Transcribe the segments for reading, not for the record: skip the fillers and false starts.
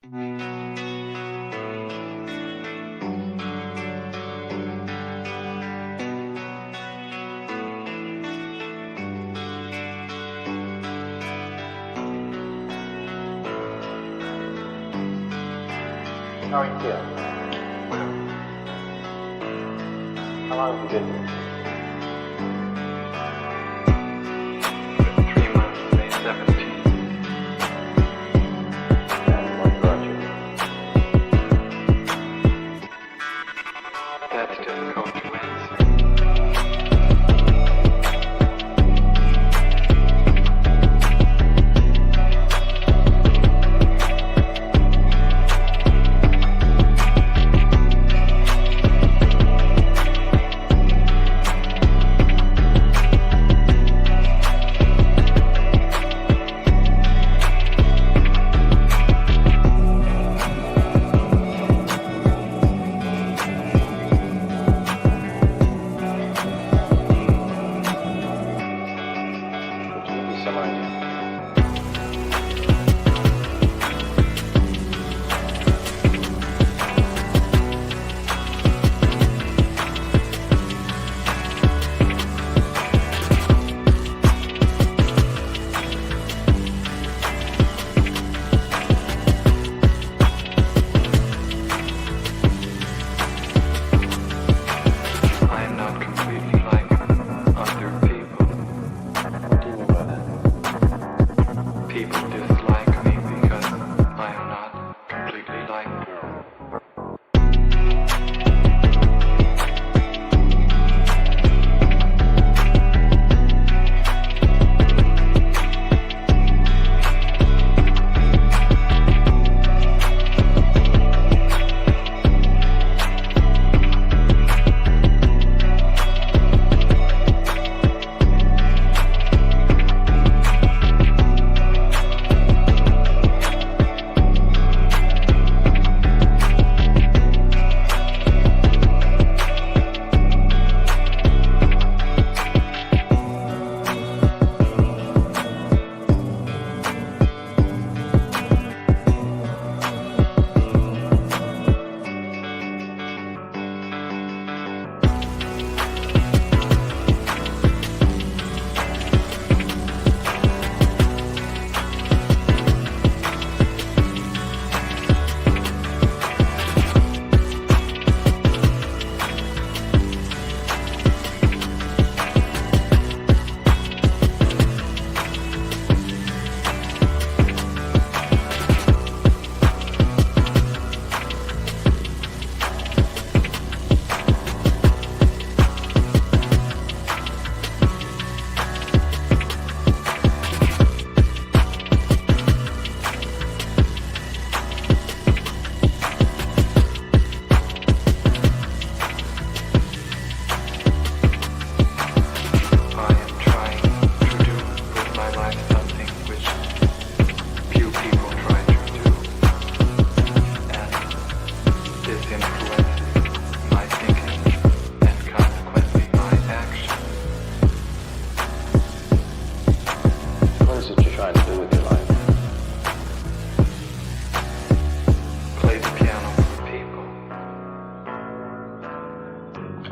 How are you feeling? How long have you been here? 3 months, May 17th. And what brought you here? That's difficult to answer.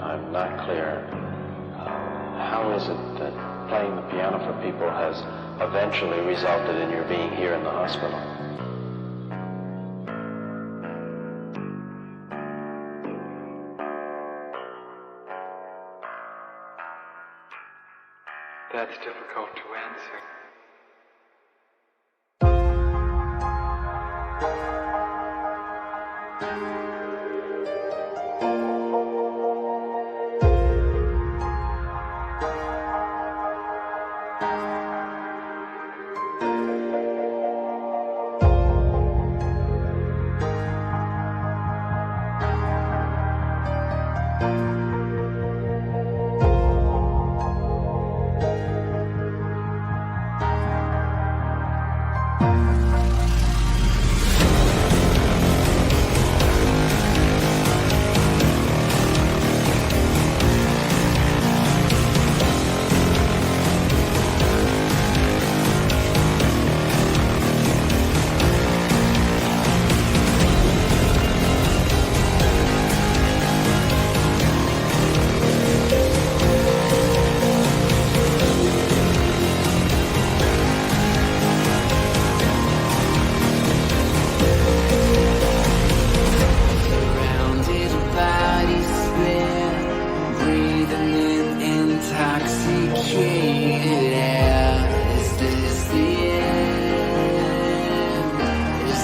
I'm not clear. How is it that playing the piano for people has eventually resulted in your being here in the hospital? That's difficult to answer.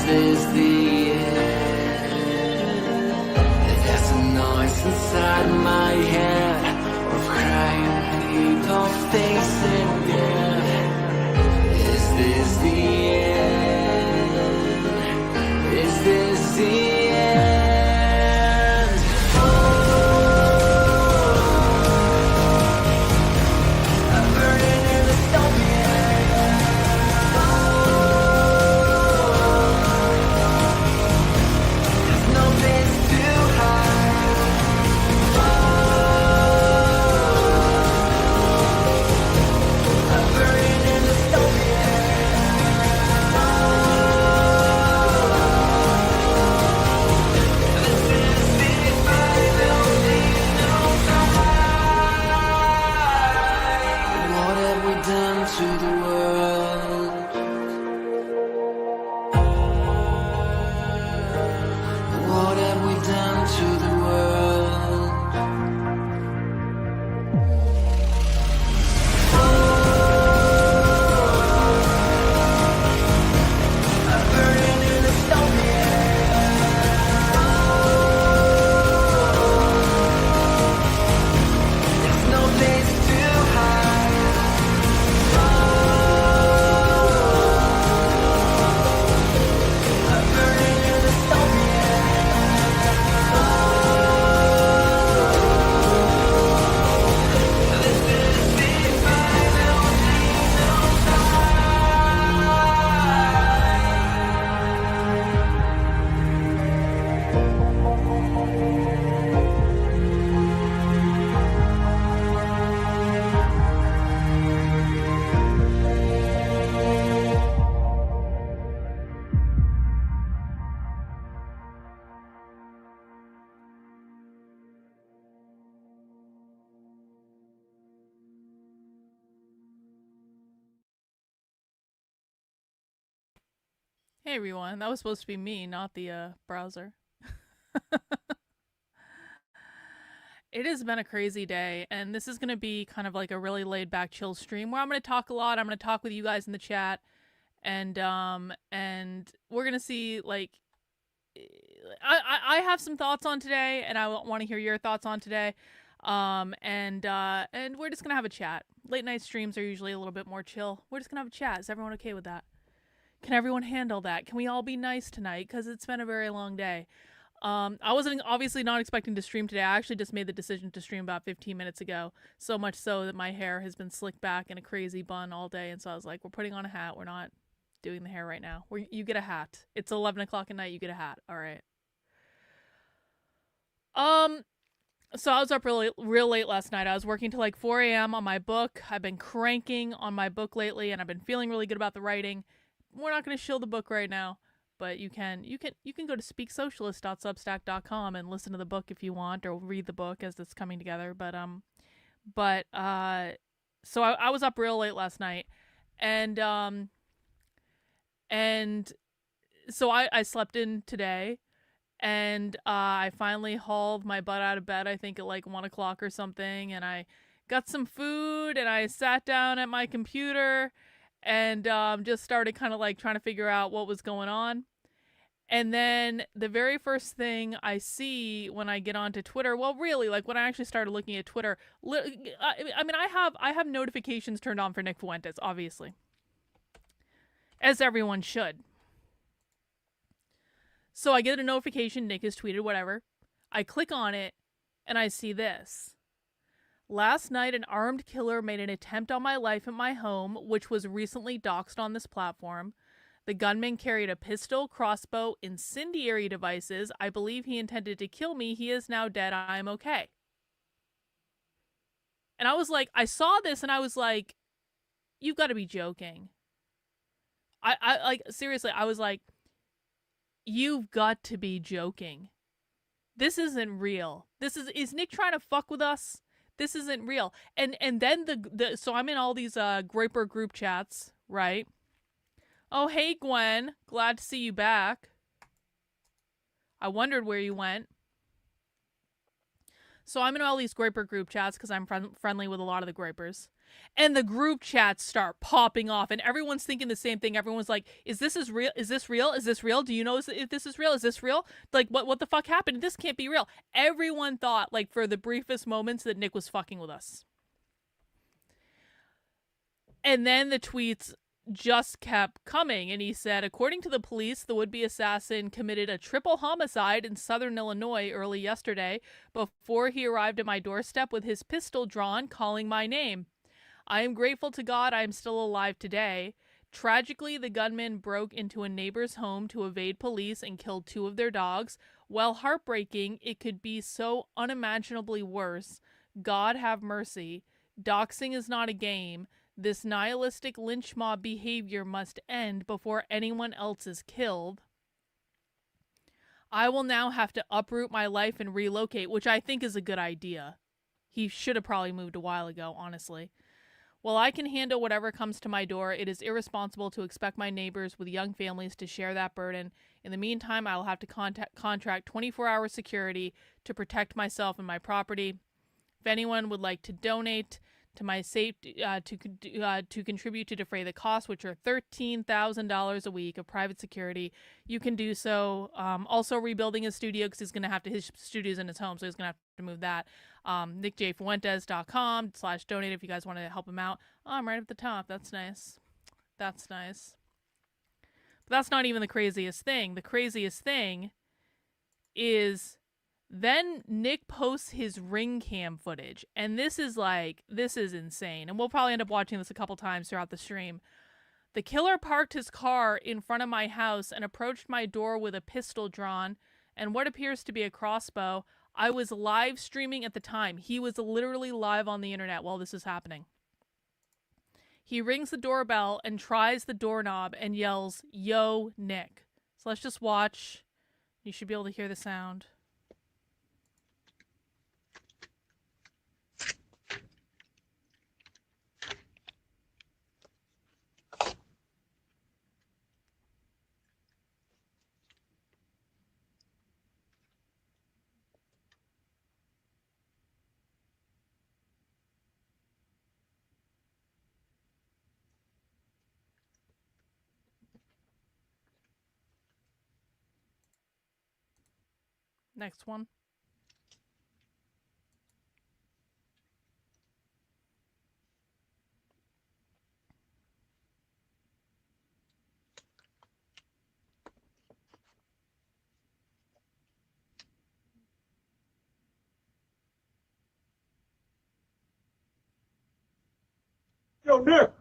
this the end? There's a noise inside my head of crying people facing death. Is this the end? Is this the end? I'm burning in the stone. There's no place to hide. I'm burning in the stone. This is the final time. What have we done to the world? What have we done to the world? I'm burning in the stone. There's no place to hide. I'm burning in the stone. This is the final Hey everyone, that was supposed to be me, not the browser. It has been a crazy day, and this is going to be kind of like a really laid back, chill stream where I'm going to talk a lot. I'm going to talk with you guys in the chat, and we're going to see like I have some thoughts on today, and I want to hear your thoughts on today. And we're just gonna have a chat. Late night streams are usually a little bit more chill. We're just gonna have a chat. Is everyone okay with that? Can everyone handle that? Can we all be nice tonight? Because it's been a very long day. I wasn't obviously not expecting to stream today. I actually just made the decision to stream about 15 minutes ago. So much so that my hair has been slicked back in a crazy bun all day. And so I was like, we're putting on a hat. We're not doing the hair right now. You get a hat. It's 11 o'clock at night. You get a hat. All right. So I was up real late last night. I was working till like 4 a.m. on my book. I've been cranking on my book lately, and I've been feeling really good about the writing. We're not going to shill the book right now, but you can go to speaksocialist.substack.com and listen to the book if you want, or read the book as it's coming together. So I was up real late last night, and so I slept in today. And I finally hauled my butt out of bed, I think at like 1 o'clock or something. And I got some food and I sat down at my computer and just started kind of like trying to figure out what was going on. And then the very first thing I see when I get onto Twitter, well, really, like when I actually started looking at Twitter, I mean, I have notifications turned on for Nick Fuentes, obviously, as everyone should. So I get a notification, Nick has tweeted, whatever. I click on it, and I see this. Last night, an armed killer made an attempt on my life at my home, which was recently doxed on this platform. The gunman carried a pistol, crossbow, incendiary devices. I believe he intended to kill me. He is now dead. I am okay. And I was like, I saw this, and I was like, you've got to be joking. I like, seriously, I was like, you've got to be joking. This isn't real. Is Nick trying to fuck with us? This isn't real. And then so I'm in all these Groiper group chats, right? Oh, hey Gwen, glad to see you back. I wondered where you went. So I'm in all these Groiper group chats because I'm friendly with a lot of the Groipers. And the group chats start popping off, and everyone's thinking the same thing. Everyone's like, is this real? Is this real? Is this real? Do you know if this is real? Is this real? Like, what the fuck happened? This can't be real. Everyone thought, like, for the briefest moments, that Nick was fucking with us. And then the tweets just kept coming, and he said, according to the police, the would-be assassin committed a triple homicide in southern Illinois early yesterday before he arrived at my doorstep with his pistol drawn, calling my name. I am grateful to God I am still alive today. Tragically, the gunman broke into a neighbor's home to evade police and killed 2 of their dogs. While heartbreaking, it could be so unimaginably worse. God have mercy. Doxing is not a game. This nihilistic lynch mob behavior must end before anyone else is killed. I will now have to uproot my life and relocate, which I think is a good idea. He should have probably moved a while ago, honestly. While I can handle whatever comes to my door, it is irresponsible to expect my neighbors with young families to share that burden. In the meantime, I will have to contract 24-hour security to protect myself and my property. If anyone would like to donate to my safety, to contribute to defray the costs, which are $13,000 a week of private security, you can do so. Also rebuilding his studio, because he's going to have to, his studio's in his home, so he's going to have to move that. NickJFuentes.com/donate if you guys want to help him out. Oh, I'm right at the top. That's nice. That's nice. But that's not even the craziest thing. The craziest thing is then Nick posts his ring cam footage. And this is insane. And we'll probably end up watching this a couple times throughout the stream. The killer parked his car in front of my house and approached my door with a pistol drawn and what appears to be a crossbow. I was live streaming at the time. He was literally live on the internet while this is happening. He rings the doorbell and tries the doorknob and yells, "Yo, Nick." So let's just watch. You should be able to hear the sound. Next one. Yo, Nick.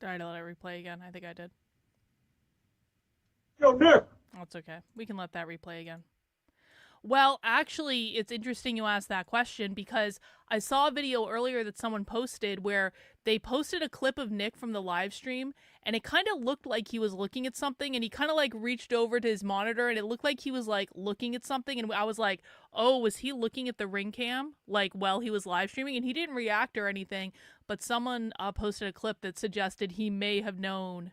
Did I let it replay again? I think I did. Yo, Nick. That's okay. We can let that replay again. Well, actually, it's interesting you asked that question because I saw a video earlier that someone posted where they posted a clip of Nick from the live stream, and it kind of looked like he was looking at something, and he kind of like reached over to his monitor, and it looked like he was like looking at something, and I was like, oh, was he looking at the ring cam like while he was live streaming? And he didn't react or anything, but someone posted a clip that suggested he may have known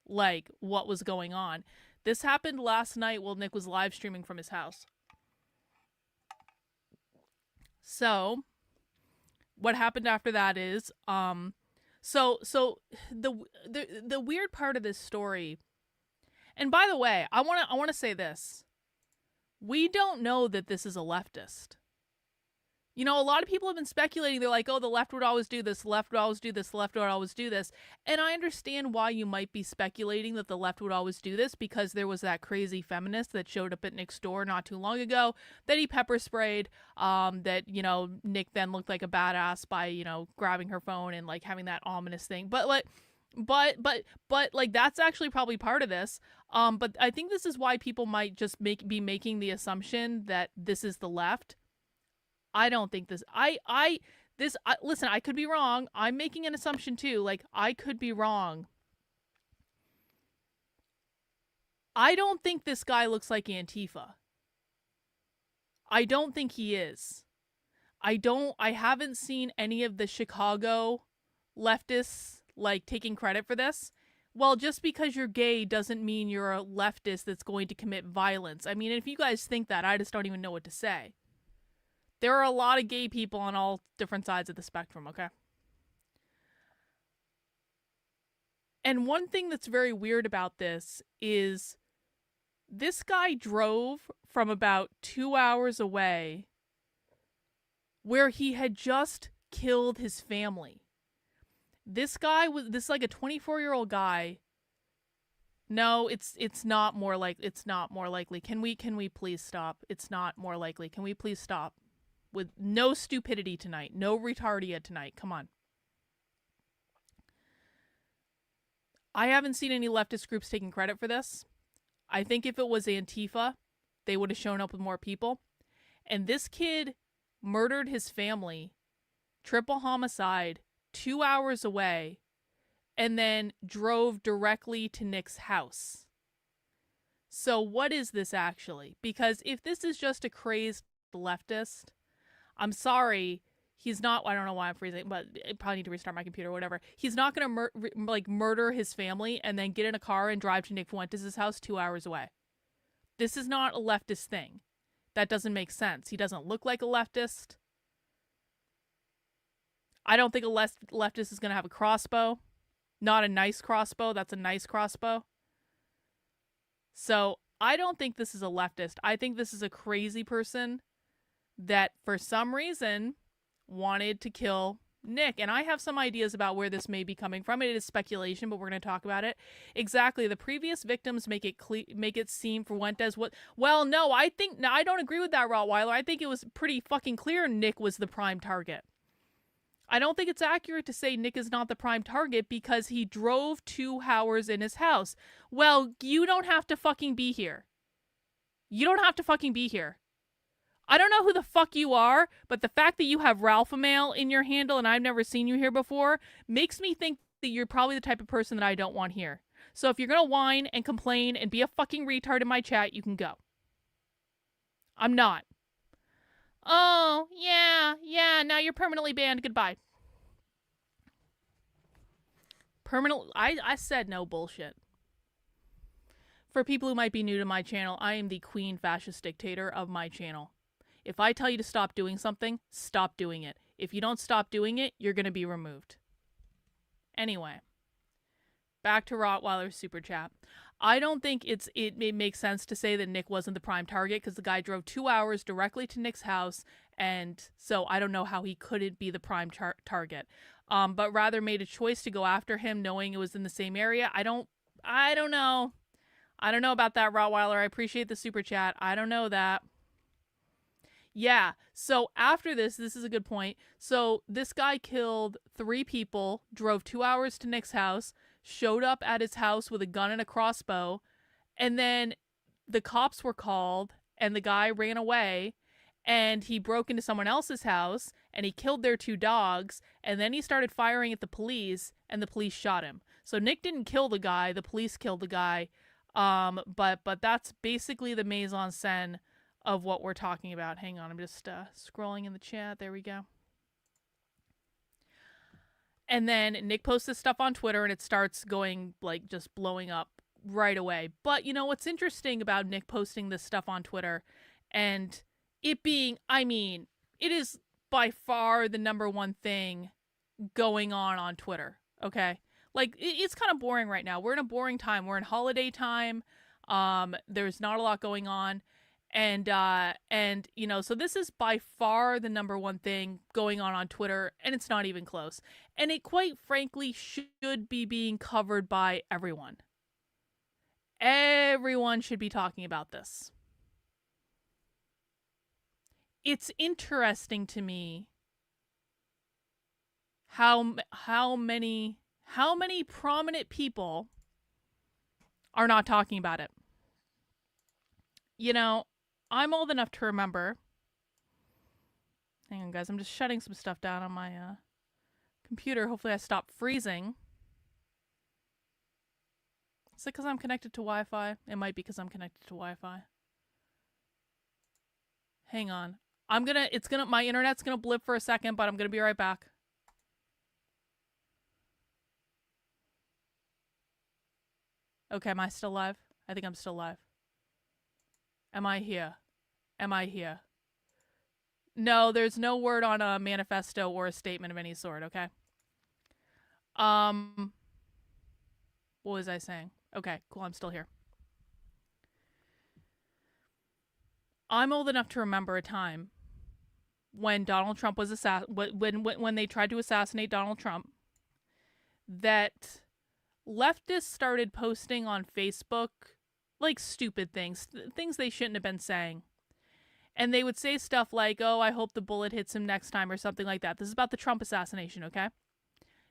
like what was going on. This happened last night while Nick was live streaming from his house. So what happened after that is so the weird part of this story, and by the way, I want to say this. We don't know that this is a leftist. You know, a lot of people have been speculating. They're like, oh, the left would always do this, the left would always do this, the left would always do this. And I understand why you might be speculating that the left would always do this, because there was that crazy feminist that showed up at Nick's door not too long ago that he pepper sprayed, that, you know, Nick then looked like a badass by, you know, grabbing her phone and like having that ominous thing. But like, but like that's actually probably part of this. But I think this is why people might just be making the assumption that this is the left. I don't think this. Listen, I could be wrong. I'm making an assumption too. Like, I could be wrong. I don't think this guy looks like Antifa. I don't think he is. I haven't seen any of the Chicago leftists like taking credit for this. Well, just because you're gay doesn't mean you're a leftist that's going to commit violence. I mean, if you guys think that, I just don't even know what to say. There are a lot of gay people on all different sides of the spectrum, okay? And one thing that's very weird about this is this guy drove from about 2 hours away where he had just killed his family. This is like a 24-year-old guy. No, it's not more likely. Can we please stop? It's not more likely. Can we please stop? With no stupidity tonight. No retardia tonight. Come on. I haven't seen any leftist groups taking credit for this. I think if it was Antifa, they would have shown up with more people. And this kid murdered his family, triple homicide, 2 hours away, and then drove directly to Nick's house. So what is this actually? Because if this is just a crazed leftist, I'm sorry, he's not, I don't know why I'm freezing, but I probably need to restart my computer or whatever. He's not going to murder his family and then get in a car and drive to Nick Fuentes' house 2 hours away. This is not a leftist thing. That doesn't make sense. He doesn't look like a leftist. I don't think a leftist is going to have a crossbow. Not a nice crossbow. That's a nice crossbow. So I don't think this is a leftist. I think this is a crazy person that for some reason wanted to kill Nick. And I have some ideas about where this may be coming from. It is speculation, but we're going to talk about it. Exactly. The previous victims make it seem for Fuentes what. Well, no, I don't agree with that, Rottweiler. I think it was pretty fucking clear Nick was the prime target. I don't think it's accurate to say Nick is not the prime target because he drove 2 hours in his house. Well, you don't have to fucking be here. You don't have to fucking be here. I don't know who the fuck you are, but the fact that you have Ralphamail in your handle and I've never seen you here before makes me think that you're probably the type of person that I don't want here. So if you're gonna whine and complain and be a fucking retard in my chat, you can go. I'm not. Oh, yeah, now you're permanently banned. Goodbye. I said no bullshit. For people who might be new to my channel, I am the queen fascist dictator of my channel. If I tell you to stop doing something, stop doing it. If you don't stop doing it, you're going to be removed. Anyway, back to Rottweiler's super chat. I don't think it makes sense to say that Nick wasn't the prime target because the guy drove 2 hours directly to Nick's house, and so I don't know how he couldn't be the prime target. But rather made a choice to go after him knowing it was in the same area. I don't know. I don't know about that, Rottweiler. I appreciate the super chat. I don't know that. Yeah, so after this is a good point. So this guy killed 3 people, drove 2 hours to Nick's house, showed up at his house with a gun and a crossbow, and then the cops were called, and the guy ran away, and he broke into someone else's house, and he killed their 2 dogs, and then he started firing at the police, and the police shot him. So Nick didn't kill the guy, the police killed the guy, but that's basically the mise-en-scène of what we're talking about. Hang on, I'm just scrolling in the chat. There we go. And then Nick posts this stuff on Twitter, and it starts going, like, just blowing up right away. But, you know, what's interesting about Nick posting this stuff on Twitter, and it being, I mean, it is by far the #1 thing going on Twitter, okay? Like, it's kind of boring right now. We're in a boring time. We're in holiday time. There's not a lot going on. And you know, so this is by far the #1 thing going on Twitter, and it's not even close. And it quite frankly should be being covered by everyone. Everyone should be talking about this. It's interesting to me how many prominent people are not talking about it. You know, I'm old enough to remember. Hang on, guys. I'm just shutting some stuff down on my computer. Hopefully I stop freezing. Is it because I'm connected to Wi-Fi? It might be because I'm connected to Wi-Fi. Hang on. My internet's gonna blip for a second, but I'm gonna be right back. Okay, am I still live? I think I'm still live. Am I here? Am I here? No, there's no word on a manifesto or a statement of any sort, okay? What was I saying? Okay, cool, I'm still here. I'm old enough to remember a time when Donald Trump was when they tried to assassinate Donald Trump, that leftists started posting on Facebook like stupid things they shouldn't have been saying. And they would say stuff like, "Oh, I hope the bullet hits him next time," or something like that. This is about the Trump assassination, okay?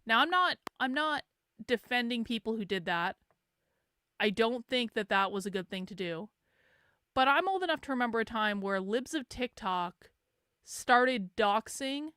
Now, I'm not defending people who did that. I don't think that that was a good thing to do. But I'm old enough to remember a time where libs of TikTok started doxing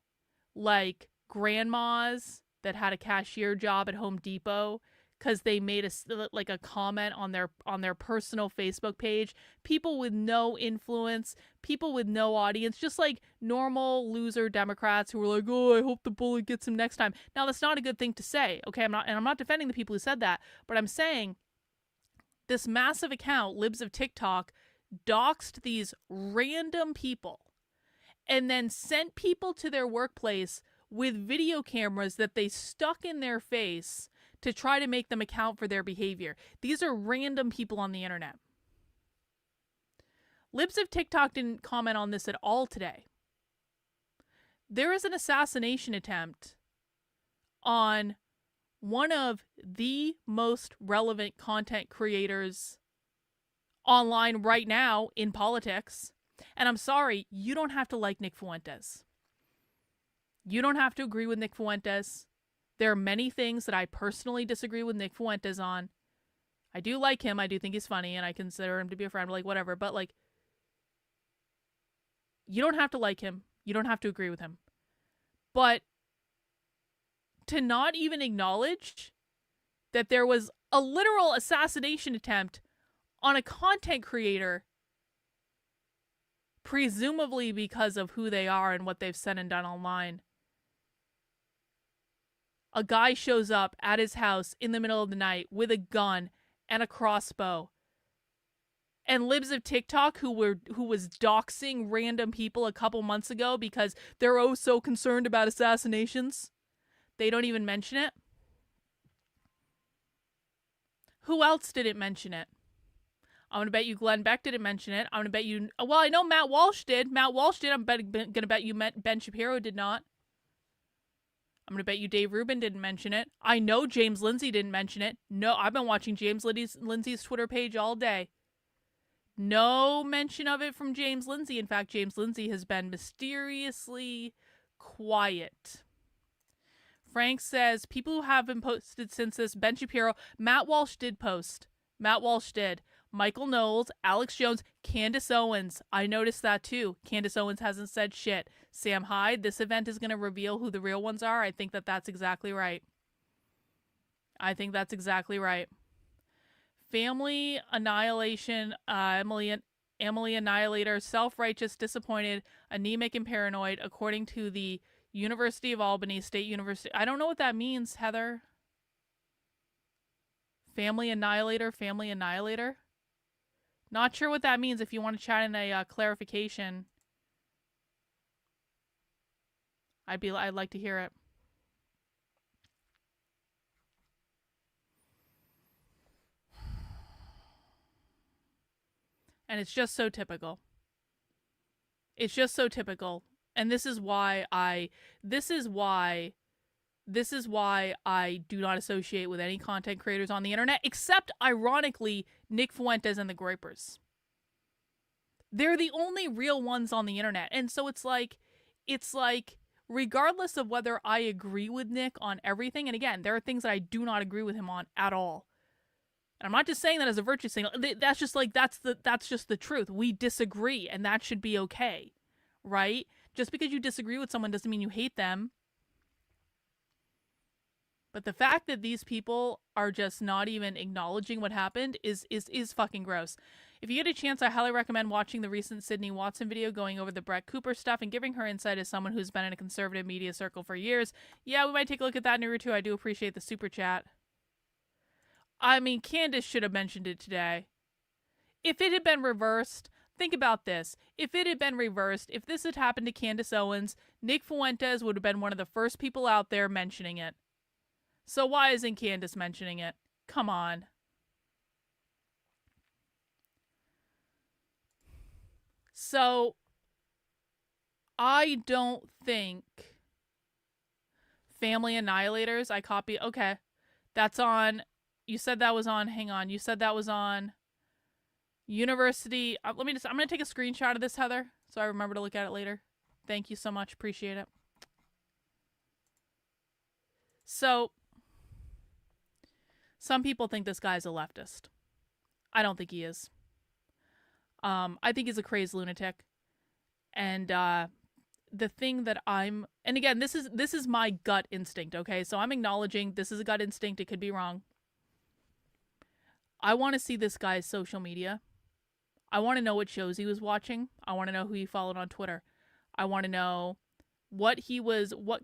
like grandmas that had a cashier job at Home Depot because they made a comment on their personal Facebook page. People with no influence, people with no audience, just like normal loser Democrats who were like, "Oh, I hope the bullet gets him next time." Now, that's not a good thing to say, okay? I'm not defending the people who said that, but I'm saying this massive account, libs of TikTok, doxed these random people and then sent people to their workplace with video cameras that they stuck in their face to try to make them account for their behavior. These are random people on the internet. Libs of TikTok didn't comment on this at all today. There is an assassination attempt on one of the most relevant content creators online right now in politics. And I'm sorry, you don't have to like Nick Fuentes. You don't have to agree with Nick Fuentes. There are many things that I personally disagree with Nick Fuentes on. I do like him. I do think he's funny, and I consider him to be a friend, like, whatever. But, like, you don't have to like him. You don't have to agree with him. But to not even acknowledge that there was a literal assassination attempt on a content creator, presumably because of who they are and what they've said and done online. A guy shows up at his house in the middle of the night with a gun and a crossbow. And libs of TikTok who was doxing random people a couple months ago because they're oh so concerned about assassinations, they don't even mention it. Who else didn't mention it? I'm going to bet you Glenn Beck didn't mention it. I'm going to bet you... Well, I know Matt Walsh did. Matt Walsh did. I'm going to bet you Ben Shapiro did not. I'm going to bet you Dave Rubin didn't mention it. I know James Lindsay didn't mention it. No, I've been watching James Lindsay's Twitter page all day. No mention of it from James Lindsay. In fact, James Lindsay has been mysteriously quiet. Frank says, people who have been posted since this, Ben Shapiro, Matt Walsh did post. Matt Walsh did. Michael Knowles, Alex Jones, Candace Owens. I noticed that too. Candace Owens hasn't said shit. Sam Hyde, this event is going to reveal who the real ones are. I think that that's exactly right. I think that's exactly right. Family Annihilation, Emily Annihilator, self-righteous, disappointed, anemic, and paranoid, according to the University of Albany State University. I don't know what that means, Heather. Family Annihilator, Family Annihilator. Not sure what that means. If you want to chat in a clarification, I'd like to hear it. And it's just so typical. It's just so typical. And this is why I do not associate with any content creators on the internet, except, ironically, Nick Fuentes and the Groypers. They're the only real ones on the internet. And so it's like, regardless of whether I agree with Nick on everything, and again, there are things that I do not agree with him on at all. And I'm not just saying that as a virtue signal. That's just the truth. We disagree, and that should be okay, right? Just because you disagree with someone doesn't mean you hate them. But the fact that these people are just not even acknowledging what happened is fucking gross. If you get a chance, I highly recommend watching the recent Sydney Watson video going over the Brett Cooper stuff and giving her insight as someone who's been in a conservative media circle for years. Yeah, we might take a look at that, Naruto. I do appreciate the super chat. I mean, Candace should have mentioned it today. If it had been reversed, think about this. If it had been reversed, if this had happened to Candace Owens, Nick Fuentes would have been one of the first people out there mentioning it. So why isn't Candace mentioning it? Come on. So, I don't think Family Annihilators, I copy. Okay. That's on, you said that was on, hang on. You said that was on University. I'm going to take a screenshot of this, Heather, so I remember to look at it later. Thank you so much. Appreciate it. So, some people think this guy's a leftist. I don't think he is. I think he's a crazed lunatic. And the thing that and again, this is my gut instinct, okay? So I'm acknowledging this is a gut instinct. It could be wrong. I want to see this guy's social media. I want to know what shows he was watching. I want to know who he followed on Twitter. I want to know what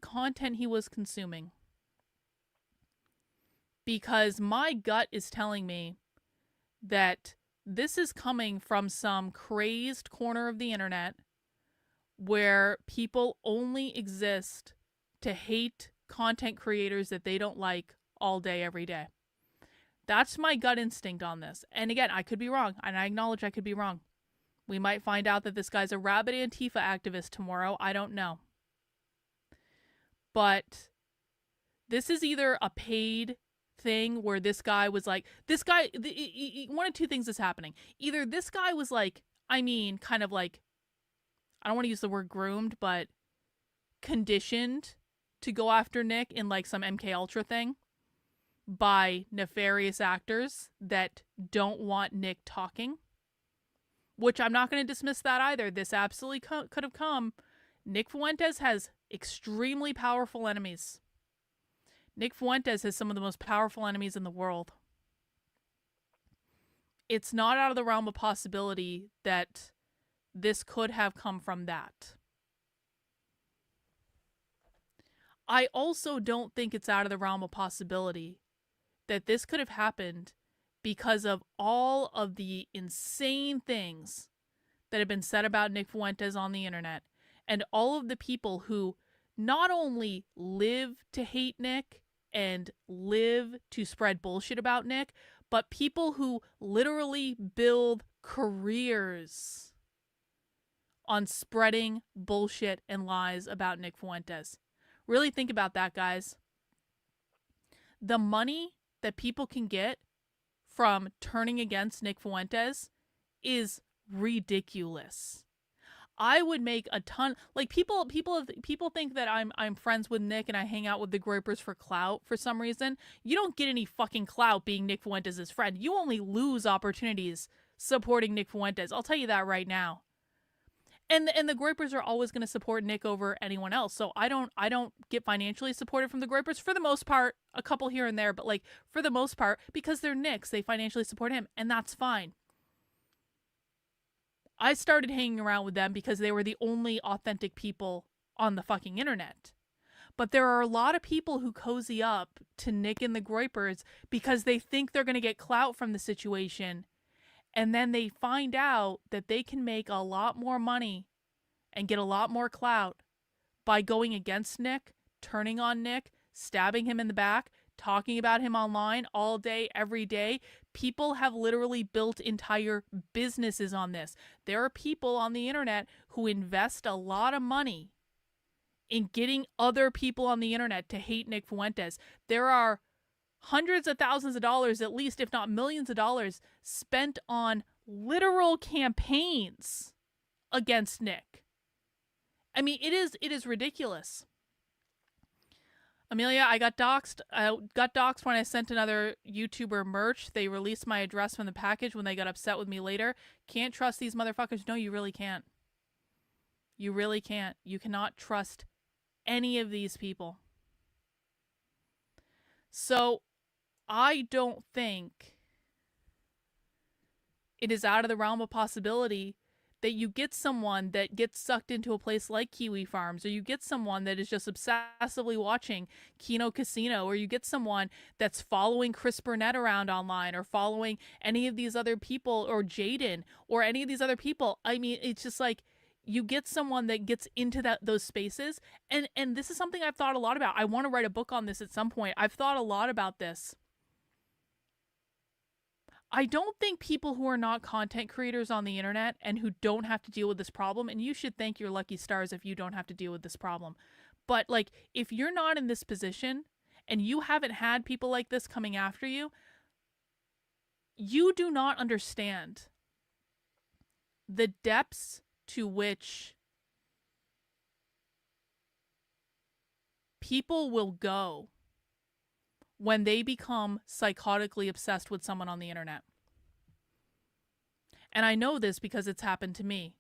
content he was consuming. Because my gut is telling me that this is coming from some crazed corner of the internet where people only exist to hate content creators that they don't like all day, every day. That's my gut instinct on this. And again, I could be wrong, and I acknowledge I could be wrong. We might find out that this guy's a rabid Antifa activist tomorrow. I don't know. But this is either a paid thing where this guy was like, one of two things is happening. Either this guy was like, kind of like, I don't want to use the word groomed, but conditioned to go after Nick in like some MK Ultra thing by nefarious actors that don't want Nick talking, which I'm not going to dismiss that either. This absolutely could have come. Nick Fuentes has extremely powerful enemies. Nick Fuentes has some of the most powerful enemies in the world. It's not out of the realm of possibility that this could have come from that. I also don't think it's out of the realm of possibility that this could have happened because of all of the insane things that have been said about Nick Fuentes on the internet, and all of the people who not only live to hate Nick and live to spread bullshit about Nick, but people who literally build careers on spreading bullshit and lies about Nick Fuentes. Really think about that, guys. The money that people can get from turning against Nick Fuentes is ridiculous. I would make a ton, like people think that I'm friends with Nick and I hang out with the Groypers for clout for some reason. You don't get any fucking clout being Nick Fuentes' friend. You only lose opportunities supporting Nick Fuentes. I'll tell you that right now. And the Groypers are always going to support Nick over anyone else. So I don't get financially supported from the Groypers for the most part, a couple here and there, but like for the most part, because they're Nick's, they financially support him, and that's fine. I started hanging around with them because they were the only authentic people on the fucking internet. But there are a lot of people who cozy up to Nick and the Groypers because they think they're going to get clout from the situation. And then they find out that they can make a lot more money and get a lot more clout by going against Nick, turning on Nick, stabbing him in the back, talking about him online all day, every day. People have literally built entire businesses on this. There are people on the internet who invest a lot of money in getting other people on the internet to hate Nick Fuentes. There are hundreds of thousands of dollars, at least, if not millions of dollars, spent on literal campaigns against Nick. I mean, it is ridiculous. Amelia, I got doxxed. I got doxxed when I sent another YouTuber merch. They released my address from the package when they got upset with me later. Can't trust these motherfuckers. No, you really can't. You really can't. You cannot trust any of these people. So I don't think it is out of the realm of possibility that you get someone that gets sucked into a place like Kiwi Farms, or you get someone that is just obsessively watching Kino Casino, or you get someone that's following Chris Burnett around online, or following any of these other people, or Jaden, or any of these other people. I mean, it's just like you get someone that gets into those spaces, and this is something I've thought a lot about. I want to write a book on this at some point. I've thought a lot about this. I don't think people who are not content creators on the internet and who don't have to deal with this problem, and you should thank your lucky stars if you don't have to deal with this problem. But like, if you're not in this position and you haven't had people like this coming after you, you do not understand the depths to which people will go when they become psychotically obsessed with someone on the internet. And I know this because it's happened to me.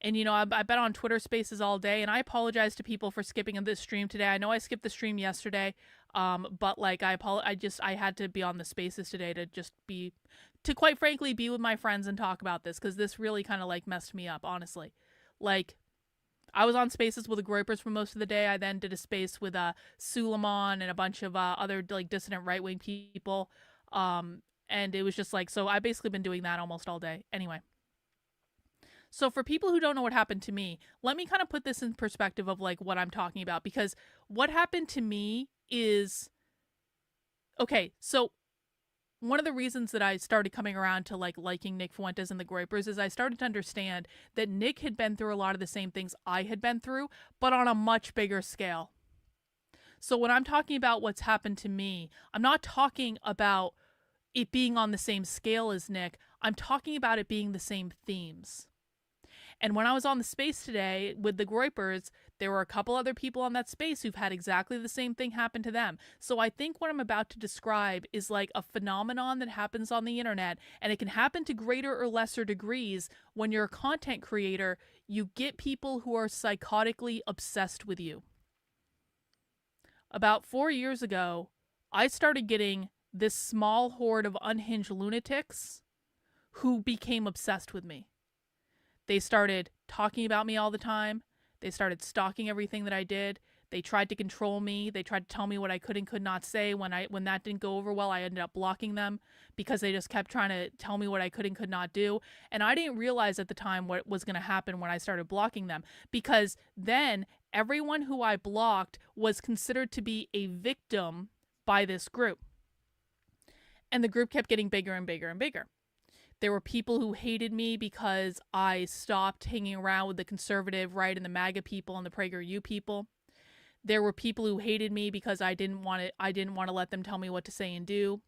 And, you know, I've been on Twitter Spaces all day, and I apologize to people for skipping this stream today. I know I skipped the stream yesterday, but, like, I had to be on the Spaces today to quite frankly, be with my friends and talk about this, because this really kind of, like, messed me up, honestly. Like, I was on Spaces with the Groypers for most of the day. I then did a space with Suleiman and a bunch of other like dissident right-wing people. And it was just like, so I've basically been doing that almost all day. Anyway. So for people who don't know what happened to me, let me kind of put this in perspective of like what I'm talking about, because what happened to me is, okay, so one of the reasons that I started coming around to like liking Nick Fuentes and the Groypers is I started to understand that Nick had been through a lot of the same things I had been through, but on a much bigger scale. So when I'm talking about what's happened to me, I'm not talking about it being on the same scale as Nick. I'm talking about it being the same themes. And when I was on the space today with the Groypers, there were a couple other people on that space who've had exactly the same thing happen to them. So I think what I'm about to describe is like a phenomenon that happens on the internet, and it can happen to greater or lesser degrees. When you're a content creator, you get people who are psychotically obsessed with you. About 4 years ago, I started getting this small horde of unhinged lunatics who became obsessed with me. They started talking about me all the time. They started stalking everything that I did. They tried to control me. They tried to tell me what I could and could not say. When that didn't go over well, I ended up blocking them because they just kept trying to tell me what I could and could not do. And I didn't realize at the time what was going to happen when I started blocking them, because then everyone who I blocked was considered to be a victim by this group. And the group kept getting bigger and bigger and bigger. There were people who hated me because I stopped hanging around with the conservative right and the MAGA people and the PragerU people. There were people who hated me because I didn't want to let them tell me what to say and do.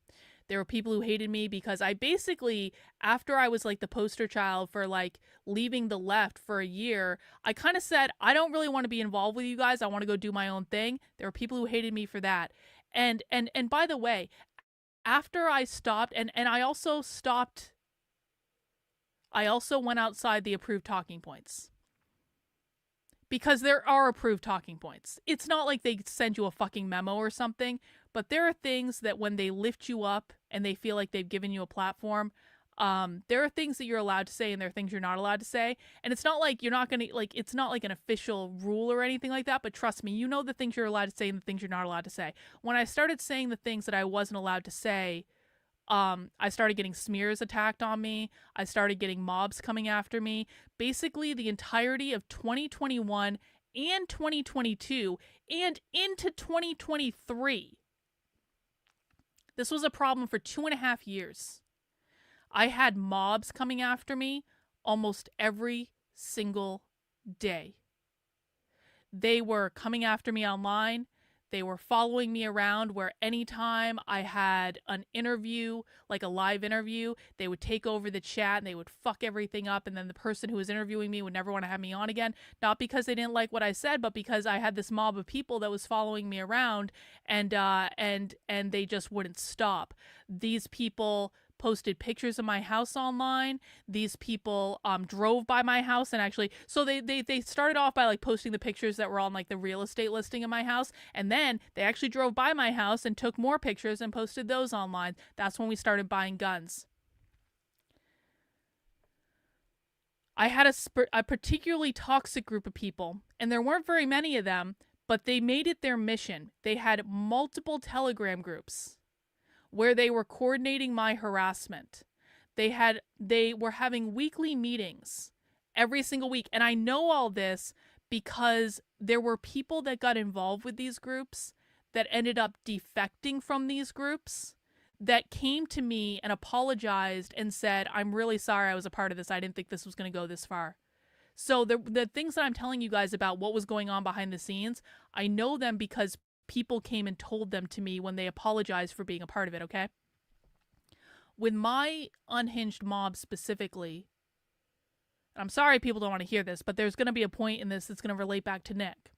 There were people who hated me because I basically, after I was like the poster child for like leaving the left for a year, I kind of said, I don't really want to be involved with you guys. I want to go do my own thing. There were people who hated me for that. And by the way, after I stopped, and I also stopped, I also went outside the approved talking points. Because there are approved talking points. It's not like they send you a fucking memo or something, but there are things that when they lift you up and they feel like they've given you a platform, there are things that you're allowed to say and there are things you're not allowed to say. And it's not like you're not going to, like, it's not like an official rule or anything like that, but trust me, you know the things you're allowed to say and the things you're not allowed to say. When I started saying the things that I wasn't allowed to say, I started getting smears attacked on me. I started getting mobs coming after me. Basically, the entirety of 2021 and 2022 and into 2023. This was a problem for 2.5 years. I had mobs coming after me almost every single day. They were coming after me online. They were following me around where anytime I had an interview, like a live interview, they would take over the chat and they would fuck everything up. And then the person who was interviewing me would never want to have me on again. Not because they didn't like what I said, but because I had this mob of people that was following me around, and they just wouldn't stop. These people posted pictures of my house online. These people drove by my house and actually, so they started off by like posting the pictures that were on like the real estate listing of my house, and then they actually drove by my house and took more pictures and posted those online. That's when we started buying guns. I had a particularly toxic group of people, and there weren't very many of them, but they made it their mission. They had multiple Telegram groups where they were coordinating my harassment. They were having weekly meetings every single week. And I know all this because there were people that got involved with these groups that ended up defecting from these groups that came to me and apologized and said, I'm really sorry I was a part of this. I didn't think this was going to go this far. So the things that I'm telling you guys about what was going on behind the scenes, I know them because people came and told them to me when they apologized for being a part of it, okay? With my unhinged mob specifically, I'm sorry people don't want to hear this, but there's going to be a point in this that's going to relate back to Nick.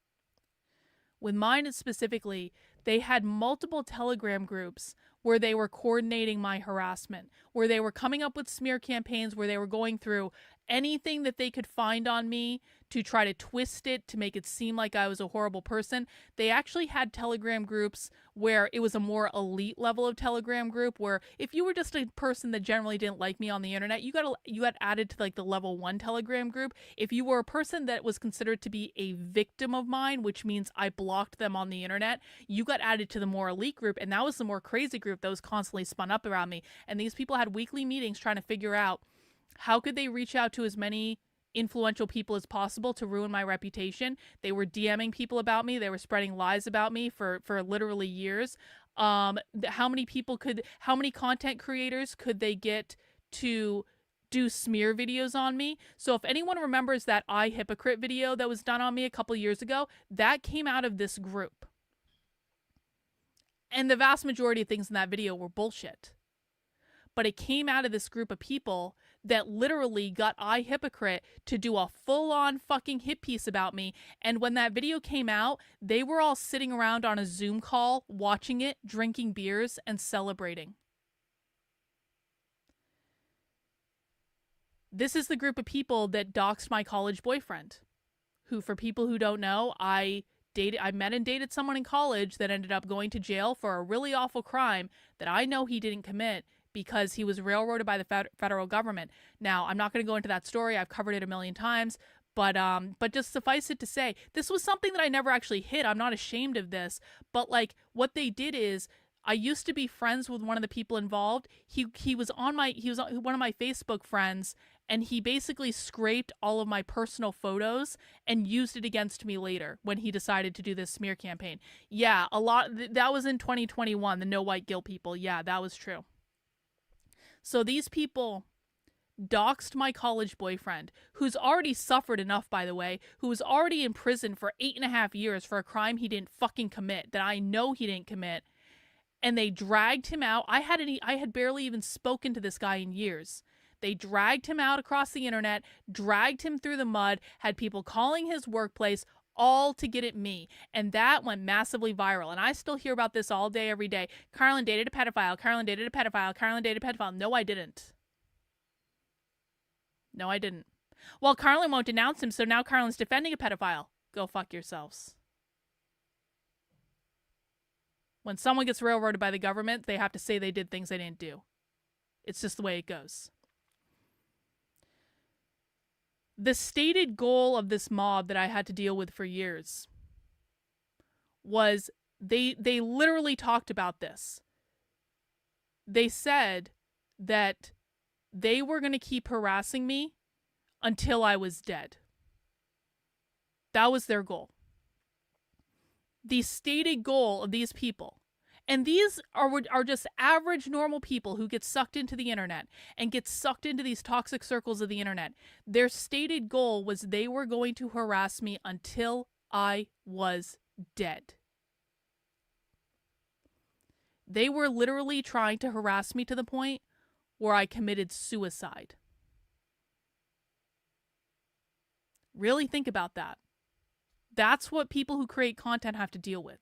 With mine specifically, they had multiple Telegram groups where they were coordinating my harassment, where they were coming up with smear campaigns, where they were going through anything that they could find on me to try to twist it to make it seem like I was a horrible person. They actually had Telegram groups where it was a more elite level of Telegram group, where if you were just a person that generally didn't like me on the internet, you got added to like the level 1 Telegram group. If you were a person that was considered to be a victim of mine, which means I blocked them on the internet, you got added to the more elite group, and that was the more crazy group that was constantly spun up around me. And these people had weekly meetings trying to figure out how could they reach out to as many influential people as possible to ruin my reputation. They were DMing people about me. They were spreading lies about me for literally years. How many content creators could they get to do smear videos on me? So if anyone remembers that I Hypocrite video that was done on me a couple years ago, that came out of this group. And the vast majority of things in that video were bullshit. But it came out of this group of people that literally got I Hypocrite to do a full-on fucking hit piece about me. And when that video came out, they were all sitting around on a Zoom call, watching it, drinking beers, and celebrating. This is the group of people that doxed my college boyfriend, who, for people who don't know, I met and dated someone in college that ended up going to jail for a really awful crime that I know he didn't commit, because he was railroaded by the federal government. Now, I'm not going to go into that story. I've covered it a million times. But just suffice it to say, this was something that I never actually hid. I'm not ashamed of this. But, like, what they did is, I used to be friends with one of the people involved. He was one of my Facebook friends, and he basically scraped all of my personal photos and used it against me later when he decided to do this smear campaign. Yeah, that was in 2021, the No White Guilt people. Yeah, that was true. So these people doxed my college boyfriend, who's already suffered enough, by the way, who was already in prison for 8.5 years for a crime he didn't fucking commit, that I know he didn't commit. And they dragged him out. I had barely even spoken to this guy in years. They dragged him out across the internet, dragged him through the mud, had people calling his workplace, all to get at me. And that went massively viral. And I still hear about this all day, every day. Carlin dated a pedophile. Carlin dated a pedophile. Carlin dated a pedophile. No, I didn't. No, I didn't. Well, Carlin won't denounce him, so now Carlin's defending a pedophile. Go fuck yourselves. When someone gets railroaded by the government, they have to say they did things they didn't do. It's just the way it goes. The stated goal of this mob that I had to deal with for years was they literally talked about this. They said that they were going to keep harassing me until I was dead. That was their goal. The stated goal of these people, and these are just average normal people who get sucked into the internet and get sucked into these toxic circles of the internet. Their stated goal was they were going to harass me until I was dead. They were literally trying to harass me to the point where I committed suicide. Really think about that. That's what people who create content have to deal with.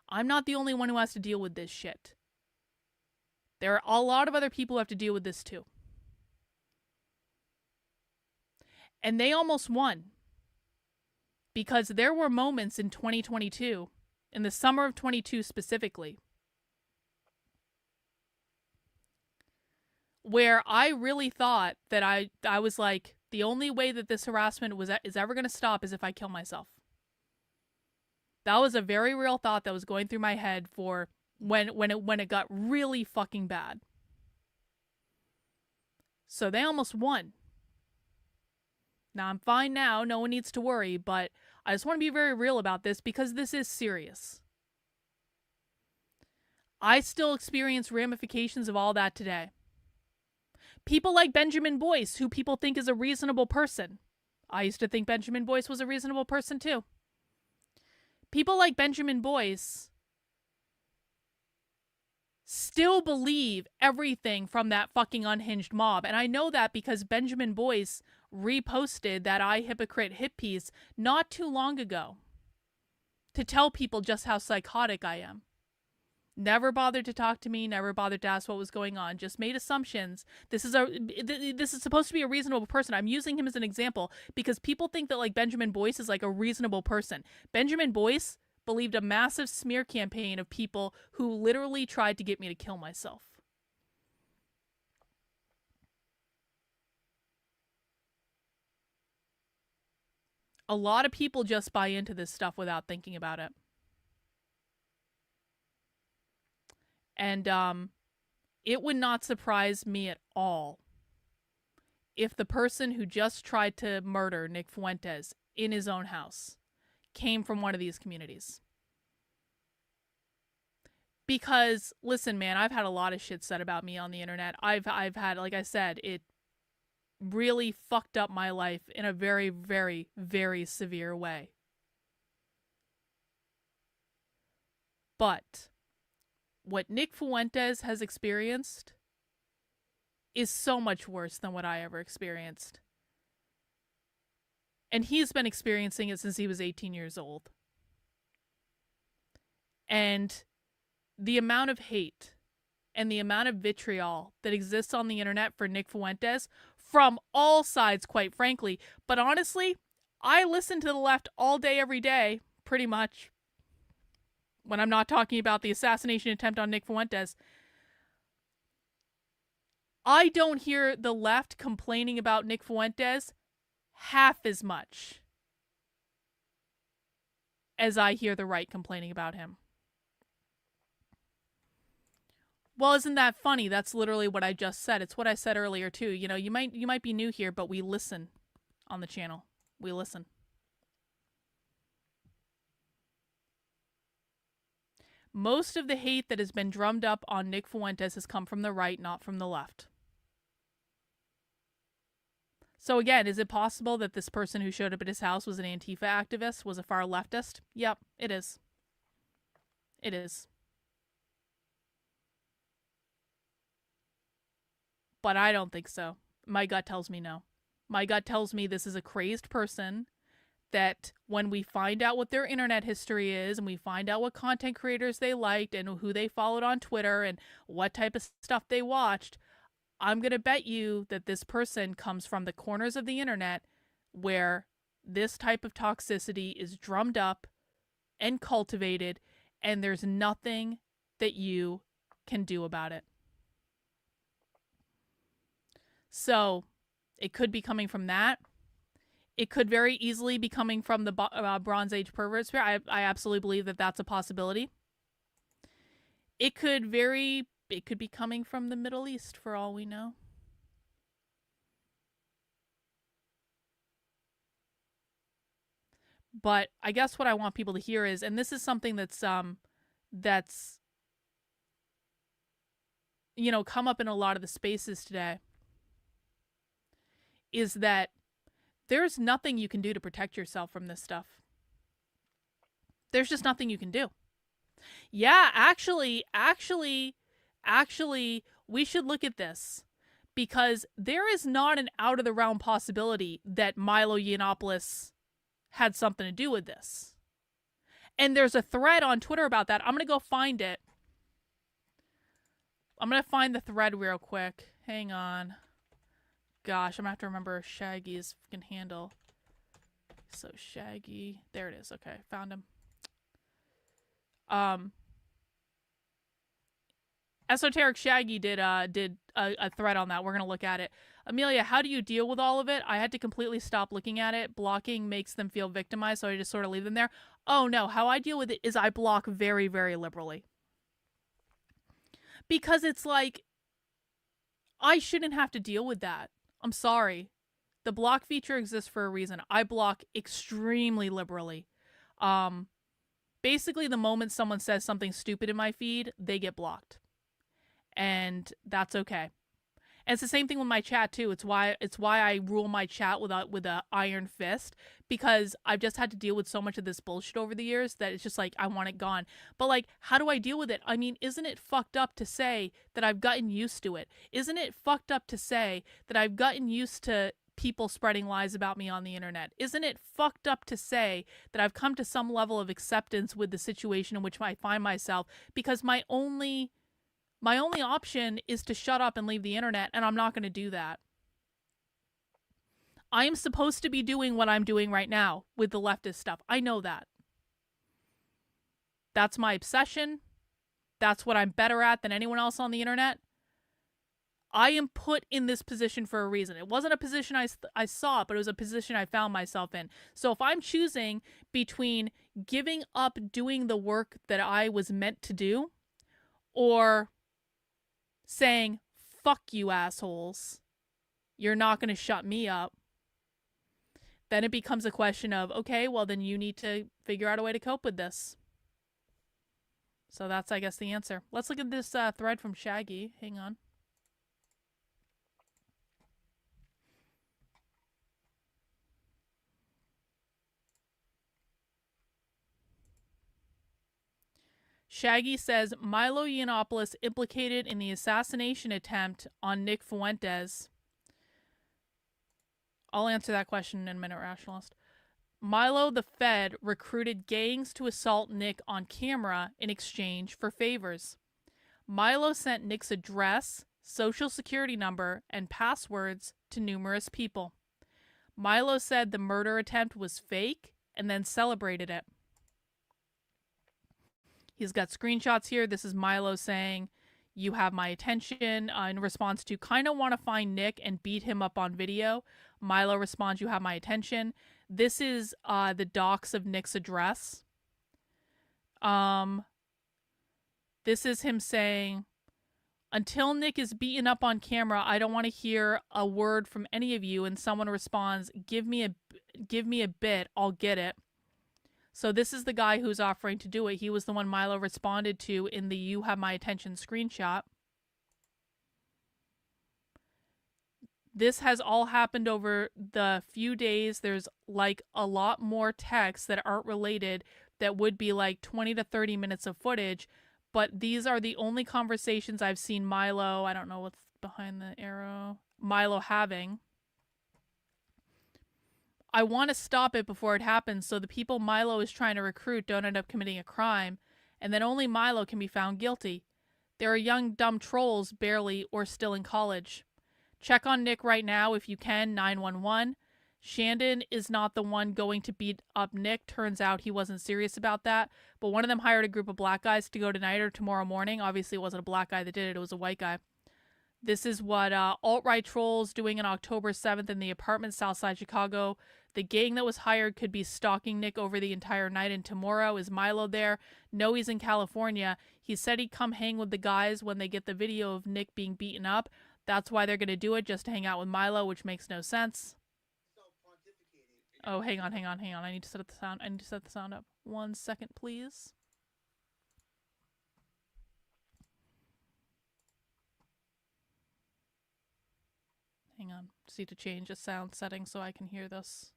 I'm not the only one who has to deal with this shit. There are a lot of other people who have to deal with this too. And they almost won. Because there were moments in 2022, in the summer of 22 specifically, where I really thought that I was like, the only way that this harassment is ever going to stop is if I kill myself. That was a very real thought that was going through my head for when it got really fucking bad. So they almost won. Now I'm fine now, no one needs to worry, but I just want to be very real about this because this is serious. I still experience ramifications of all that today. People like Benjamin Boyce, who people think is a reasonable person. I used to think Benjamin Boyce was a reasonable person too. People like Benjamin Boyce still believe everything from that fucking unhinged mob. And I know that because Benjamin Boyce reposted that I Hypocrite hit piece not too long ago to tell people just how psychotic I am. Never bothered to talk to me, never bothered to ask what was going on, just made assumptions. This is supposed to be a reasonable person. I'm using him as an example because people think that like Benjamin Boyce is like a reasonable person. Benjamin Boyce believed a massive smear campaign of people who literally tried to get me to kill myself. A lot of people just buy into this stuff without thinking about it. And it would not surprise me at all if the person who just tried to murder Nick Fuentes in his own house came from one of these communities. Because, listen, man, I've had a lot of shit said about me on the internet. I've had, like I said, it really fucked up my life in a very, very, very severe way. But what Nick Fuentes has experienced is so much worse than what I ever experienced. And he's been experiencing it since he was 18 years old. And the amount of hate and the amount of vitriol that exists on the internet for Nick Fuentes from all sides, quite frankly. But honestly, I listen to the left all day, every day, pretty much. When I'm not talking about the assassination attempt on Nick Fuentes, I don't hear the left complaining about Nick Fuentes half as much as I hear the right complaining about him. Well, isn't that funny? That's literally what I just said. It's what I said earlier too. You know, you might be new here, but we listen on the channel. We listen. Most of the hate that has been drummed up on Nick Fuentes has come from the right, not from the left. So again, is it possible that this person who showed up at his house was an Antifa activist, was a far leftist? Yep, it is. It is. But I don't think so. My gut tells me no. My gut tells me this is a crazed person that when we find out what their internet history is and we find out what content creators they liked and who they followed on Twitter and what type of stuff they watched, I'm going to bet you that this person comes from the corners of the internet where this type of toxicity is drummed up and cultivated, and there's nothing that you can do about it. So it could be coming from that. It could very easily be coming from the Bronze Age pervert spirit. I absolutely believe that that's a possibility. It could be coming from the Middle East for all we know. But I guess what I want people to hear is, and this is something that's you know, come up in a lot of the spaces today, is that there's nothing you can do to protect yourself from this stuff. There's just nothing you can do. Yeah, actually, we should look at this, because there is not an out of the realm possibility that Milo Yiannopoulos had something to do with this. And there's a thread on Twitter about that. I'm going to go find it. I'm gonna find the thread real quick. Hang on. Gosh, I'm gonna have to remember Shaggy's fucking handle. So Shaggy, there it is. Okay, found him. Esoteric Shaggy did a thread on that. We're gonna look at it. Amelia, how do you deal with all of it? I had to completely stop looking at it. Blocking makes them feel victimized, so I just sort of leave them there. Oh no, how I deal with it is I block very, very liberally. Because it's like, I shouldn't have to deal with that. I'm sorry. The block feature exists for a reason. I block extremely liberally. Basically, the moment someone says something stupid in my feed, they get blocked. And that's okay. And it's the same thing with my chat too. It's why I rule my chat with a iron fist, because I've just had to deal with so much of this bullshit over the years that it's just like I want it gone. But like, how do I deal with it? I mean, isn't it fucked up to say that I've gotten used to it? Isn't it fucked up to say that I've gotten used to people spreading lies about me on the internet? Isn't it fucked up to say that I've come to some level of acceptance with the situation in which I find myself, because my only option is to shut up and leave the internet, and I'm not going to do that. I am supposed to be doing what I'm doing right now with the leftist stuff. I know that. That's my obsession. That's what I'm better at than anyone else on the internet. I am put in this position for a reason. It wasn't a position I sought, but it was a position I found myself in. So if I'm choosing between giving up doing the work that I was meant to do, or saying, fuck you assholes, you're not going to shut me up, then it becomes a question of, okay, well then you need to figure out a way to cope with this. So that's, I guess, the answer. Let's look at this thread from Shaggy. Hang on. Shaggy says, Milo Yiannopoulos implicated in the assassination attempt on Nick Fuentes. I'll answer that question in a minute, Rationalist. Milo the Fed recruited gangs to assault Nick on camera in exchange for favors. Milo sent Nick's address, social security number, and passwords to numerous people. Milo said the murder attempt was fake and then celebrated it. He's got screenshots here. This is Milo saying, you have my attention, in response to, kind of want to find Nick and beat him up on video. Milo responds, you have my attention. This is the docs of Nick's address. This is him saying, until Nick is beaten up on camera, I don't want to hear a word from any of you. And someone responds, give me a bit, I'll get it. So this is the guy who's offering to do it. He was the one Milo responded to in the you have my attention screenshot. This has all happened over the few days. There's like a lot more texts that aren't related that would be like 20 to 30 minutes of footage. But these are the only conversations I've seen Milo, I don't know what's behind the arrow, Milo having. I want to stop it before it happens so the people Milo is trying to recruit don't end up committing a crime, and then only Milo can be found guilty. There are young dumb trolls barely or still in college. Check on Nick right now if you can, 911. Shandon is not the one going to beat up Nick. Turns out he wasn't serious about that, but one of them hired a group of black guys to go tonight or tomorrow morning. Obviously it wasn't a black guy that did it, it was a white guy. This is what alt-right trolls doing on October 7th in the apartment Southside Chicago. The gang that was hired could be stalking Nick over the entire night, and tomorrow is Milo there. No, he's in California. He said he'd come hang with the guys when they get the video of Nick being beaten up. That's why they're going to do it, just to hang out with Milo, which makes no sense. Oh, hang on. I need to set up the sound up. 1 second, please. Hang on. Just need to change the sound setting so I can hear this.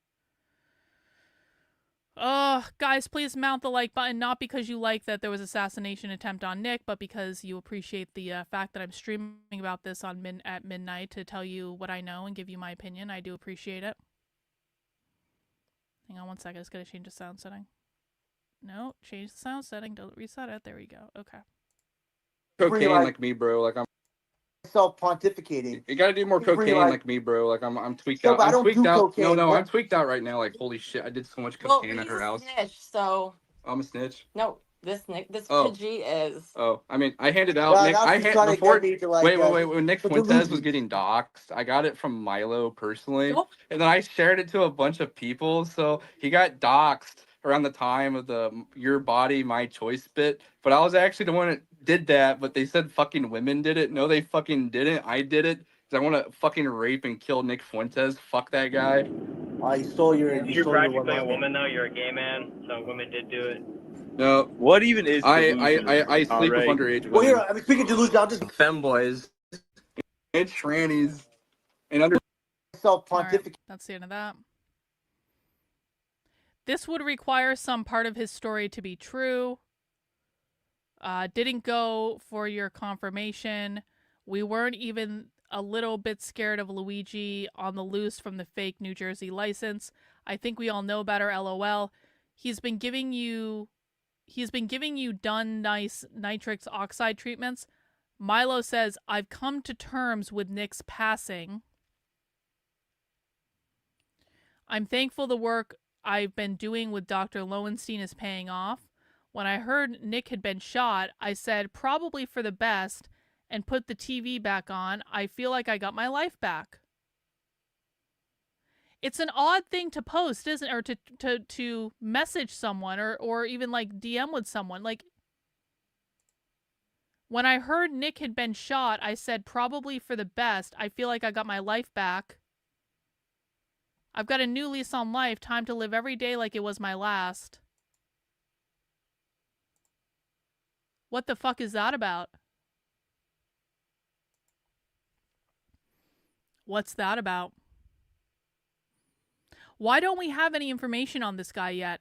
Guys, please mount the like button, not because you like that there was assassination attempt on Nick, but because you appreciate the fact that I'm streaming about this at midnight to tell you what I know and give you my opinion. I do appreciate it. Hang on 1 second, I just gotta change the sound setting. No, change the sound setting, don't reset it. There we go. Okay. Cocaine like me, bro. Like I'm myself pontificating. You gotta do more Just cocaine realize- like me, bro. Like I'm tweaked No, out. but I I'm don't tweaked do out. cocaine. No, What- I'm tweaked out right now. Like holy shit, I did so much Well, cocaine at he's her a house. snitch, so I'm a snitch. no. This Oh. Pidgey is. Oh, I mean, I handed out. Yeah, Nick, now I she's trying to before. get me to, like, Wait. When Nick put Fuentes was delusions. getting doxxed, I got it from Milo personally, Nope. and then I shared it to a bunch of people. So he got doxxed around the time of the "Your Body, My Choice" bit. But I was actually the one that did that. But they said fucking women did it. No, they fucking didn't. I did it because I want to fucking rape and kill Nick Fuentes. Fuck that guy. You stole your. You You're stole your practically a one-liner. woman, though. You're a gay man, so women did do it. No, What even is I delusion? sleep with Alright. underage women. Well, here, I mean, speaking of delusion, I'll just Femboys. It's trannies and under. myself All right, pontificate. that's the end of that. This would require some part of his story to be true. Didn't go for your confirmation. We weren't even a little bit scared of Luigi on the loose from the fake New Jersey license. I think we all know better, LOL. He's been giving you done nice nitrix oxide treatments. Milo says, I've come to terms with Nick's passing. I'm thankful the work I've been doing with Dr. Lowenstein is paying off. When I heard Nick had been shot, I said probably for the best and put the TV back on. I feel like I got my life back. It's an odd thing to post, isn't it? Or to message someone or even like DM with someone. Like, when I heard Nick had been shot, I said probably for the best. I feel like I got my life back. I've got a new lease on life. Time to live every day like it was my last. What the fuck is that about? What's that about? Why don't we have any information on this guy yet?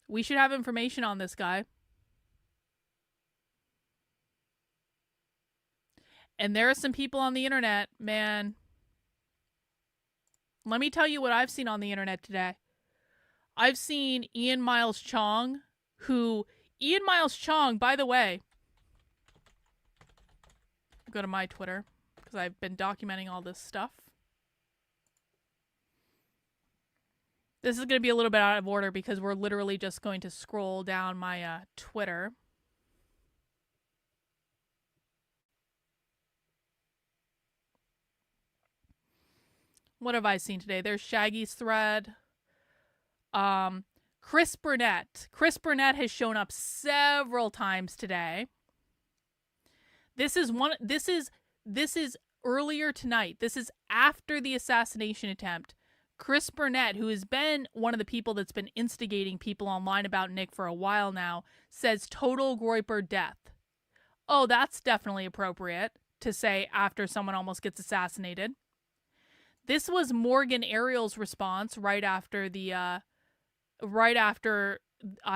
We should have information on this guy. And there are some people on the internet, man. Let me tell you what I've seen on the internet today. I've seen Ian Miles Chong, Ian Miles Chong, by the way, go to my Twitter because I've been documenting all this stuff. This is going to be a little bit out of order because we're literally just going to scroll down my Twitter. What have I seen today? There's Shaggy's thread. Chris Burnett. Chris Burnett has shown up several times today. This is earlier tonight. This is after the assassination attempt. Chris Burnett, who has been one of the people that's been instigating people online about Nick for a while now, says total Groyper death. Oh, that's definitely appropriate to say after someone almost gets assassinated. This was Morgan Ariel's response right after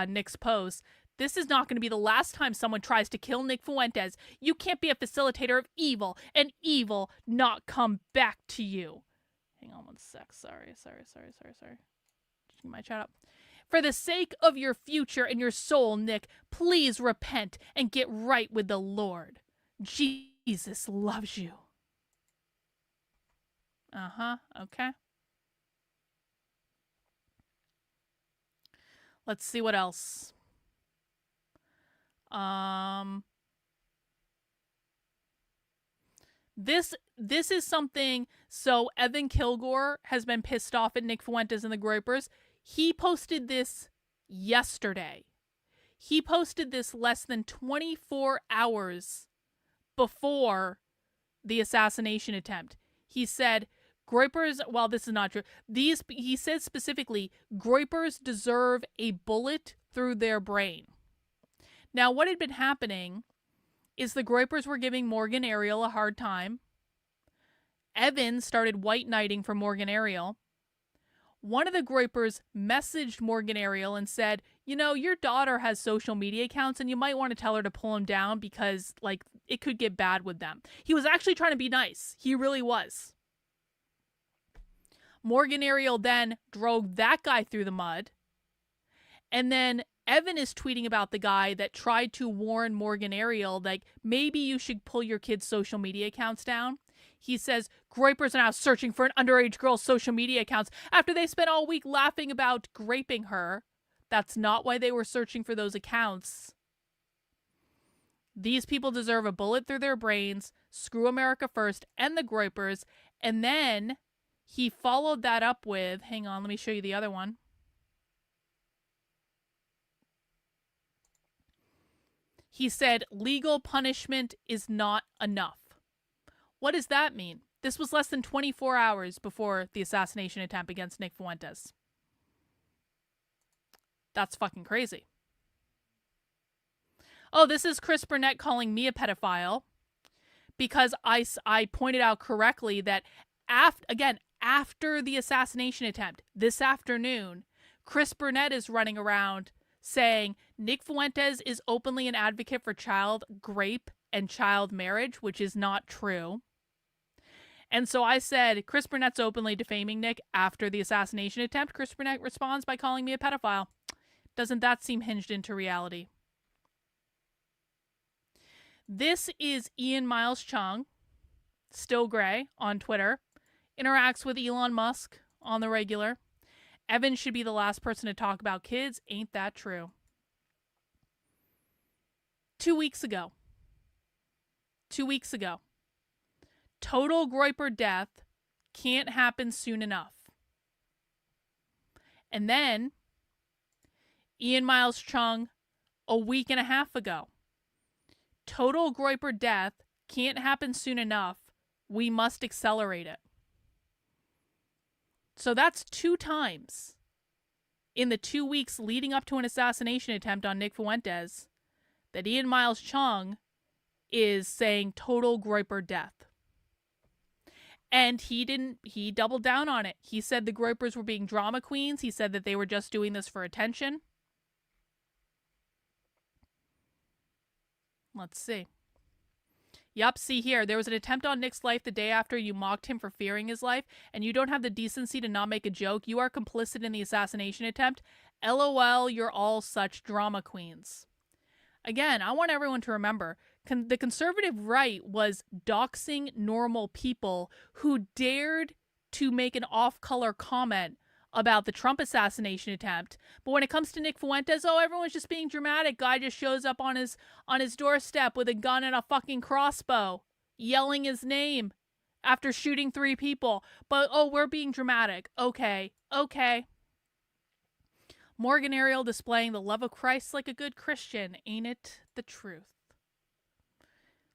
Nick's post. This is not going to be the last time someone tries to kill Nick Fuentes. You can't be a facilitator of evil and evil not come back to you. Hang on one sec. Sorry. Just get my chat up. For the sake of your future and your soul, Nick, please repent and get right with the Lord. Jesus loves you. Okay. Let's see what else. This is something. So Evan Kilgore has been pissed off at Nick Fuentes and the Groypers. He posted this yesterday. He posted this less than 24 hours before the assassination attempt. He said, Groypers, well, this is not true. He said specifically, Groypers deserve a bullet through their brain. Now, what had been happening is the Groypers were giving Morgan Ariel a hard time. Evan started white knighting for Morgan Ariel. One of the Groypers messaged Morgan Ariel and said, you know, your daughter has social media accounts and you might want to tell her to pull them down because, like, it could get bad with them. He was actually trying to be nice. He really was. Morgan Ariel then drove that guy through the mud. And then Evan is tweeting about the guy that tried to warn Morgan Ariel, like, maybe you should pull your kids' social media accounts down. He says, Groypers are now searching for an underage girl's social media accounts after they spent all week laughing about graping her. That's not why they were searching for those accounts. These people deserve a bullet through their brains, screw America first, and the Groypers. And then he followed that up with, hang on, let me show you the other one. He said, legal punishment is not enough. What does that mean? This was less than 24 hours before the assassination attempt against Nick Fuentes. That's fucking crazy. Oh, this is Chris Burnett calling me a pedophile because I pointed out correctly that after the assassination attempt this afternoon, Chris Burnett is running around saying Nick Fuentes is openly an advocate for child rape and child marriage, which is not true. And so I said, Chris Burnett's openly defaming Nick after the assassination attempt. Chris Burnett responds by calling me a pedophile. Doesn't that seem hinged into reality? This is Ian Miles Chung, still gray, on Twitter. Interacts with Elon Musk on the regular. Evan should be the last person to talk about kids. Ain't that true? 2 weeks ago. Total Groyper death can't happen soon enough. And then Ian Miles Chung a week and a half ago. Total Groyper death can't happen soon enough. We must accelerate it. So that's 2 times in the 2 weeks leading up to an assassination attempt on Nick Fuentes that Ian Miles Chung is saying total Groyper death. And he doubled down on it. He said the Groypers were being drama queens. He said that they were just doing this for attention. Let's see. Yup, see here. There was an attempt on Nick's life the day after you mocked him for fearing his life, and you don't have the decency to not make a joke. You are complicit in the assassination attempt. LOL, you're all such drama queens. Again, I want everyone to remember, the conservative right was doxing normal people who dared to make an off-color comment about the Trump assassination attempt. But when it comes to Nick Fuentes, oh, everyone's just being dramatic. Guy just shows up on his doorstep with a gun and a fucking crossbow, yelling his name after shooting 3 people. But, oh, we're being dramatic. Okay. Morgan Ariel displaying the love of Christ like a good Christian. Ain't it the truth?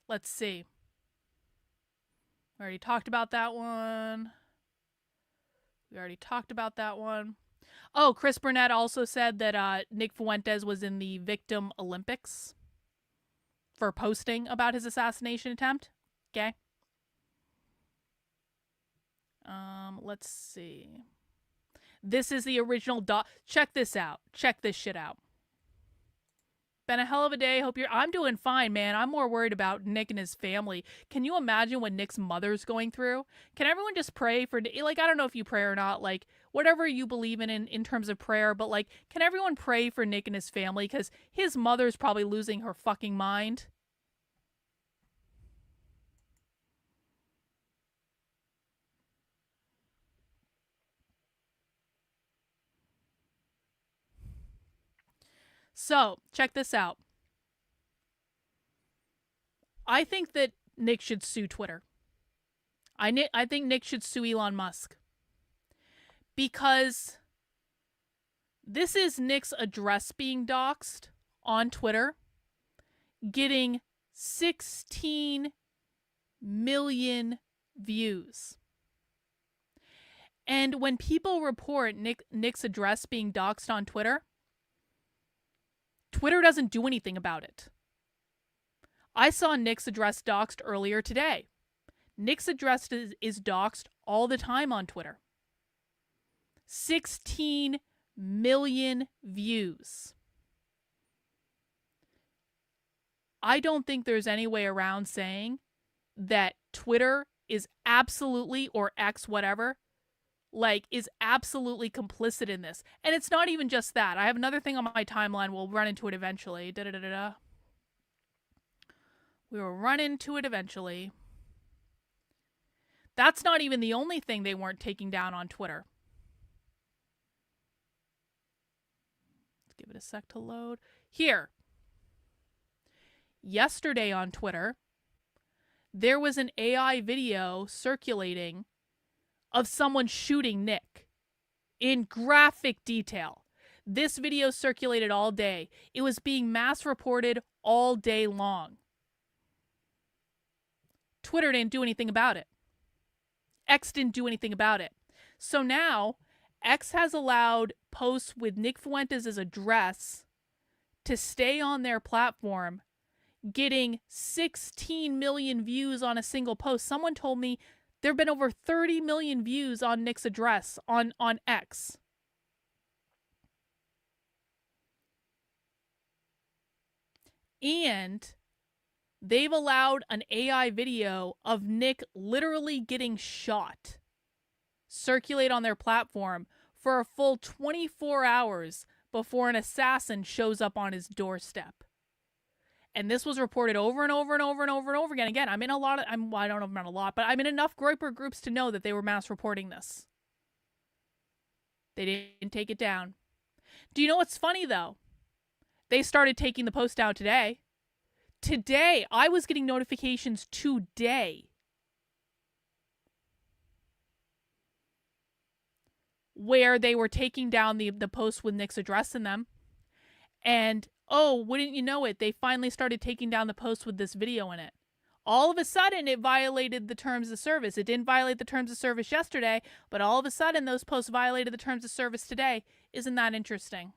Let's see. We already talked about that one. Oh, Chris Burnett also said that Nick Fuentes was in the Victim Olympics for posting about his assassination attempt. Okay. Let's see. This is the original check this out. Check this shit out. Been a hell of a day. I'm doing fine, man. I'm more worried about Nick and his family. Can you imagine what Nick's mother's going through? Can everyone just pray for, like, I don't know if you pray or not, like, whatever you believe in terms of prayer, but, like, can everyone pray for Nick and his family? Because his mother's probably losing her fucking mind. So, check this out. I think that Nick should sue Twitter. I think Nick should sue Elon Musk. Because this is Nick's address being doxed on Twitter, getting 16 million views. And when people report Nick's address being doxed on Twitter, Twitter doesn't do anything about it. I saw Nick's address doxed earlier today. Nick's address is doxed all the time on Twitter. 16 million views. I don't think there's any way around saying that Twitter is absolutely, or X, whatever, like, is absolutely complicit in this. And it's not even just that. I have another thing on my timeline. We'll run into it eventually. We will run into it eventually. That's not even the only thing they weren't taking down on Twitter. Let's give it a sec to load. Here. Yesterday on Twitter, there was an AI video circulating of someone shooting Nick in graphic detail. This video circulated all day. It was being mass reported all day long. Twitter didn't do anything about it. X didn't do anything about it. So now, X has allowed posts with Nick Fuentes' address to stay on their platform, getting 16 million views on a single post. Someone told me there have been over 30 million views on Nick's address on X. And they've allowed an AI video of Nick literally getting shot circulate on their platform for a full 24 hours before an assassin shows up on his doorstep. And this was reported over and over and over and over and over again. Again, I don't know about a lot, but I'm in enough Groyper groups to know that they were mass reporting this. They didn't take it down. Do you know what's funny, though? They started taking the post down today. Today, I was getting notifications today where they were taking down the post with Nick's address in them. And, oh, wouldn't you know it, they finally started taking down the post with this video in it. All of a sudden, it violated the terms of service. It didn't violate the terms of service yesterday, but all of a sudden, those posts violated the terms of service today. Isn't that interesting?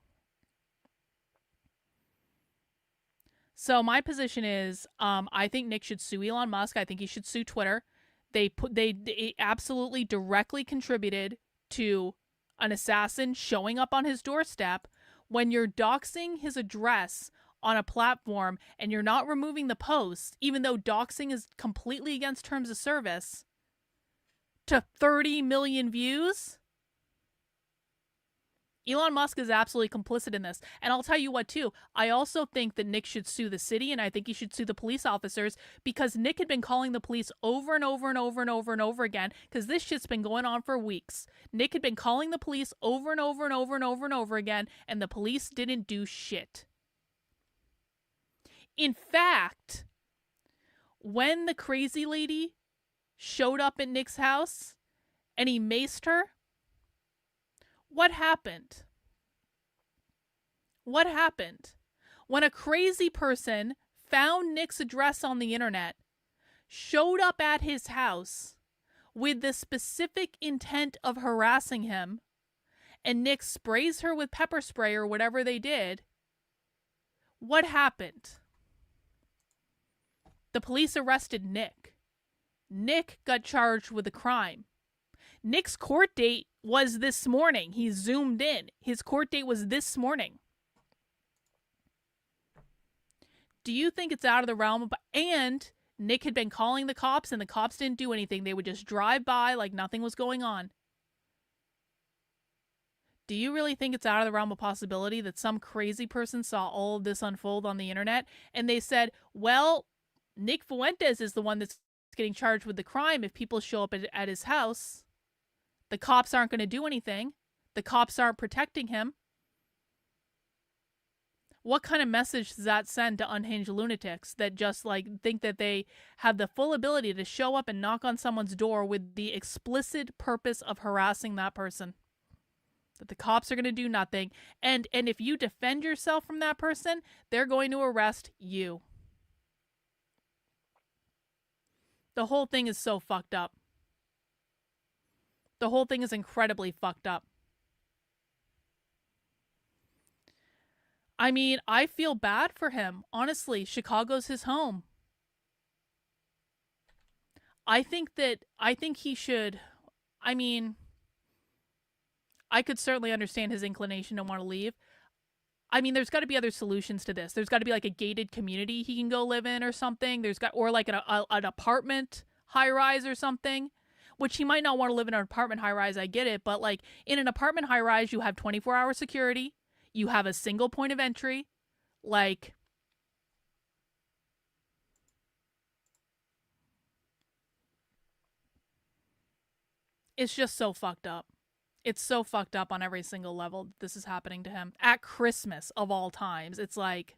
So my position is, I think Nick should sue Elon Musk. I think he should sue Twitter. They absolutely directly contributed to an assassin showing up on his doorstep. When you're doxing his address on a platform and you're not removing the post, even though doxing is completely against terms of service, to 30 million views, Elon Musk is absolutely complicit in this. And I'll tell you what, too. I also think that Nick should sue the city, and I think he should sue the police officers, because Nick had been calling the police over and over and over and over and over again, because this shit's been going on for weeks. Nick had been calling the police over and over and over and over and over again, and the police didn't do shit. In fact, when the crazy lady showed up at Nick's house and he maced her, what happened? What happened? When a crazy person found Nick's address on the internet, showed up at his house with the specific intent of harassing him, and Nick sprays her with pepper spray or whatever they did, what happened? The police arrested Nick. Nick got charged with a crime. Nick's court date was this morning. He zoomed in. His court date was this morning. Do you think it's out of the realm of... And Nick had been calling the cops, and the cops didn't do anything. They would just drive by like nothing was going on. Do you really think it's out of the realm of possibility that some crazy person saw all of this unfold on the internet, and they said, well, Nick Fuentes is the one that's getting charged with the crime if people show up at his house? The cops aren't going to do anything. The cops aren't protecting him. What kind of message does that send to unhinged lunatics that just think that they have the full ability to show up and knock on someone's door with the explicit purpose of harassing that person? That the cops are going to do nothing. And if you defend yourself from that person, they're going to arrest you. The whole thing is so fucked up. The whole thing is incredibly fucked up. I mean, I feel bad for him. Honestly, Chicago's his home. I think he should... I mean, I could certainly understand his inclination to want to leave. I mean, there's got to be other solutions to this. There's got to be like a gated community he can go live in or something. Or like an apartment high-rise or something, which he might not want to live in an apartment high rise. I get it. But like in an apartment high rise, you have 24-hour security. You have a single point of entry. Like, it's just so fucked up. It's so fucked up on every single level that this is happening to him. At Christmas of all times. It's like,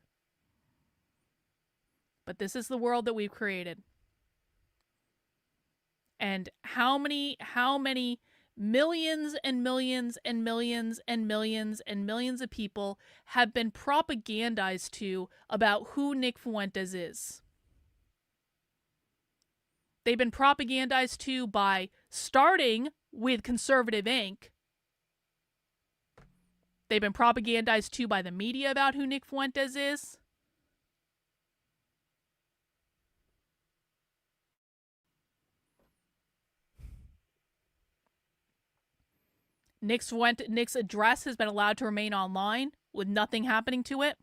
but this is the world that we've created. And how many millions and millions and millions and millions and millions of people have been propagandized to about who Nick Fuentes is? They've been propagandized to by starting with Conservative Inc. They've been propagandized to by the media about who Nick Fuentes is. Nick's address has been allowed to remain online with nothing happening to it.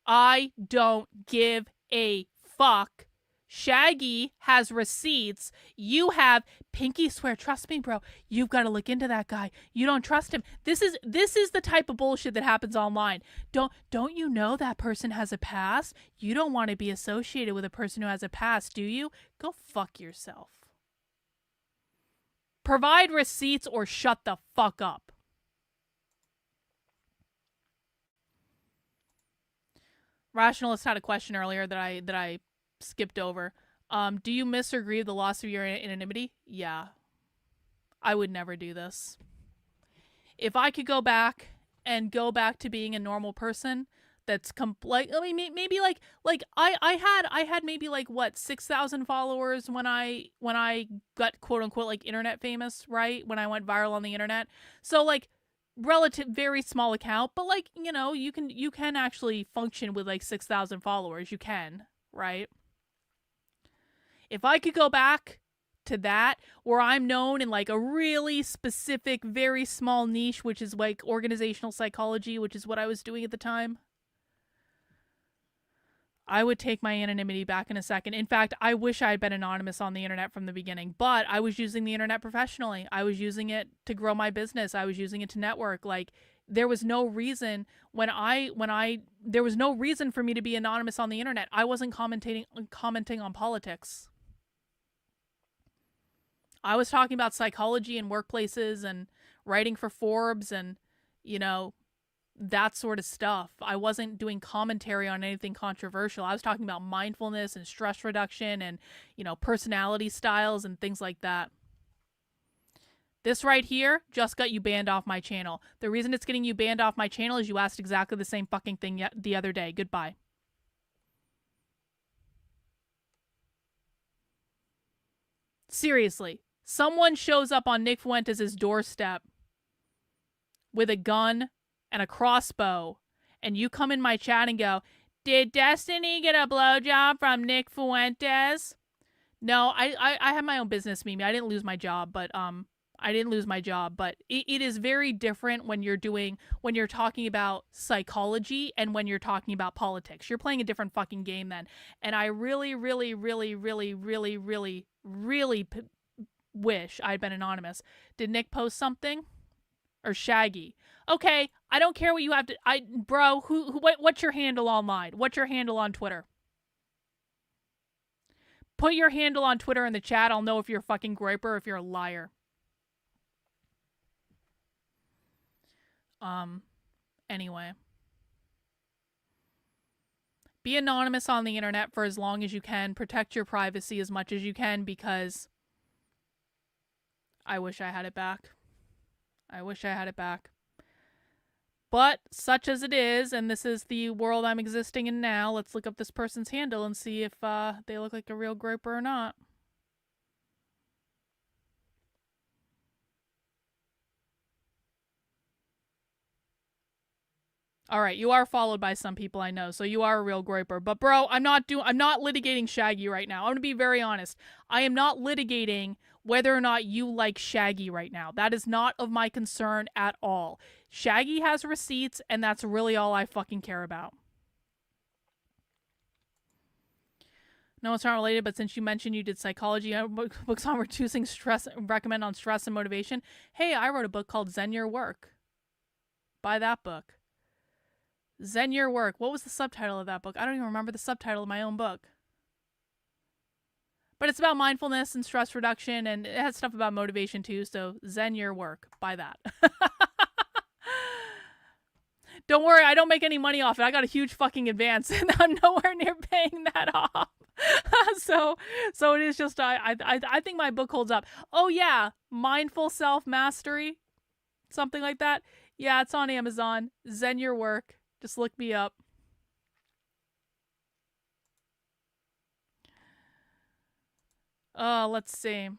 I don't give a fuck. Shaggy has receipts. You have pinky swear. Trust me, bro. You've got to look into that guy. You don't trust him. This is the type of bullshit that happens online. Don't you know that person has a past? You don't want to be associated with a person who has a past, do you? Go fuck yourself. Provide receipts or shut the fuck up. Rationalist had a question earlier that I skipped over. Do you miss or grieve the loss of your anonymity? Yeah. I would never do this. If I could go back to being a normal person that's maybe I had maybe like what 6,000 followers when I got quote unquote like internet famous, right? When I went viral on the internet. So like relative very small account, but like, you know, you can actually function with like 6,000 followers. You can, right? If I could go back to that, where I'm known in like a really specific, very small niche, which is like organizational psychology, which is what I was doing at the time, I would take my anonymity back in a second. In fact, I wish I had been anonymous on the internet from the beginning, but I was using the internet professionally. I was using it to grow my business. I was using it to network. Like, there was no reason there was no reason for me to be anonymous on the internet. I wasn't commenting on politics. I was talking about psychology and workplaces and writing for Forbes and, you know, that sort of stuff. I wasn't doing commentary on anything controversial. I was talking about mindfulness and stress reduction and, you know, personality styles and things like that. This right here just got you banned off my channel. The reason it's getting you banned off my channel is you asked exactly the same fucking thing the other day. Goodbye. Seriously. Someone shows up on Nick Fuentes' doorstep with a gun and a crossbow, and you come in my chat and go, "Did Destiny get a blowjob from Nick Fuentes?" No, I have my own business, Mimi. I didn't lose my job, but it is very different when you're talking about psychology and when you're talking about politics. You're playing a different fucking game then. And I really, really, really, really, really, really, really wish I'd been anonymous. Did Nick post something? Or Shaggy? Okay, I don't care what you have to. Bro, what's your handle online? What's your handle on Twitter? Put your handle on Twitter in the chat. I'll know if you're a fucking groper or if you're a liar. Anyway. Be anonymous on the internet for as long as you can. Protect your privacy as much as you can, because I wish I had it back. I wish I had it back. But such as it is, and this is the world I'm existing in now, let's look up this person's handle and see if they look like a real groper or not. All right, you are followed by some people I know, so you are a real groper. But bro, I'm not litigating Shaggy right now. I'm going to be very honest. I am not litigating whether or not you like Shaggy right now. That is not of my concern at all. Shaggy has receipts, and that's really all I fucking care about. No, it's not related, but since you mentioned you did psychology books on reducing stress, recommend on stress and motivation. Hey, I wrote a book called Zen Your Work. Buy that book. Zen Your Work. What was the subtitle of that book? I don't even remember the subtitle of my own book. But it's about mindfulness and stress reduction, and it has stuff about motivation too, so Zen Your Work. Buy that. Don't worry, I don't make any money off it. I got a huge fucking advance, and I'm nowhere near paying that off. So it is just, I think my book holds up. Oh yeah, Mindful Self-Mastery. Something like that. Yeah, it's on Amazon. Zen Your Work. Just look me up. Let's see.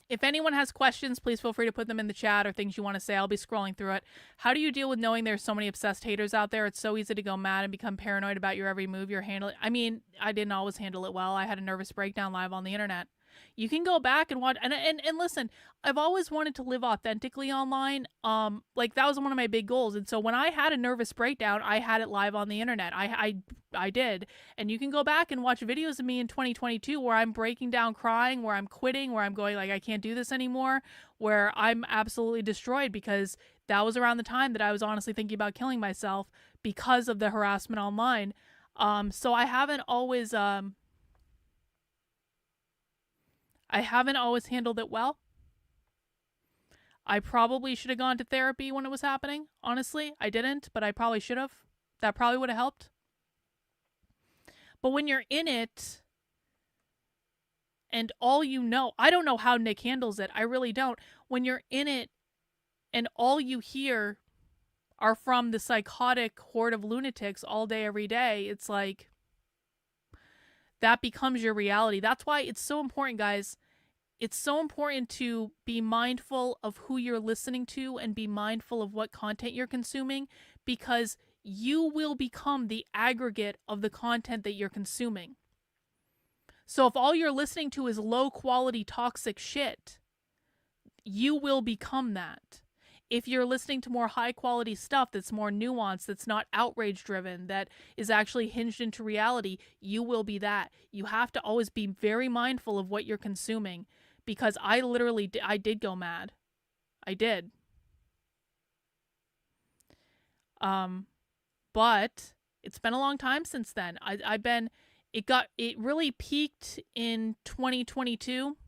If anyone has questions, please feel free to put them in the chat or things you want to say. I'll be scrolling through it. How do you deal with knowing there's so many obsessed haters out there? It's so easy to go mad and become paranoid about your every move you're handling. I mean, I didn't always handle it well. I had a nervous breakdown live on the internet. You can go back and watch and listen, I've always wanted to live authentically online. Like that was one of my big goals. And so when I had a nervous breakdown, I had it live on the internet. I did. And you can go back and watch videos of me in 2022 where I'm breaking down crying, where I'm quitting, where I'm going like I can't do this anymore, where I'm absolutely destroyed because that was around the time that I was honestly thinking about killing myself because of the harassment online. So I haven't always handled it well. I probably should have gone to therapy when it was happening. Honestly, I didn't, but I probably should have. That probably would have helped. But when you're in it, and all you know, I don't know how Nick handles it. I really don't. When you're in it, and all you hear are from the psychotic horde of lunatics all day, every day, it's like, that becomes your reality. That's why it's so important, guys. It's so important to be mindful of who you're listening to and be mindful of what content you're consuming, because you will become the aggregate of the content that you're consuming. So if all you're listening to is low quality toxic shit, you will become that. If you're listening to more high quality stuff that's more nuanced, that's not outrage driven, that is actually hinged into reality, you will be that. You have to always be very mindful of what you're consuming, because I literally I did go mad. I did. But it's been a long time since then. It really peaked in 2022.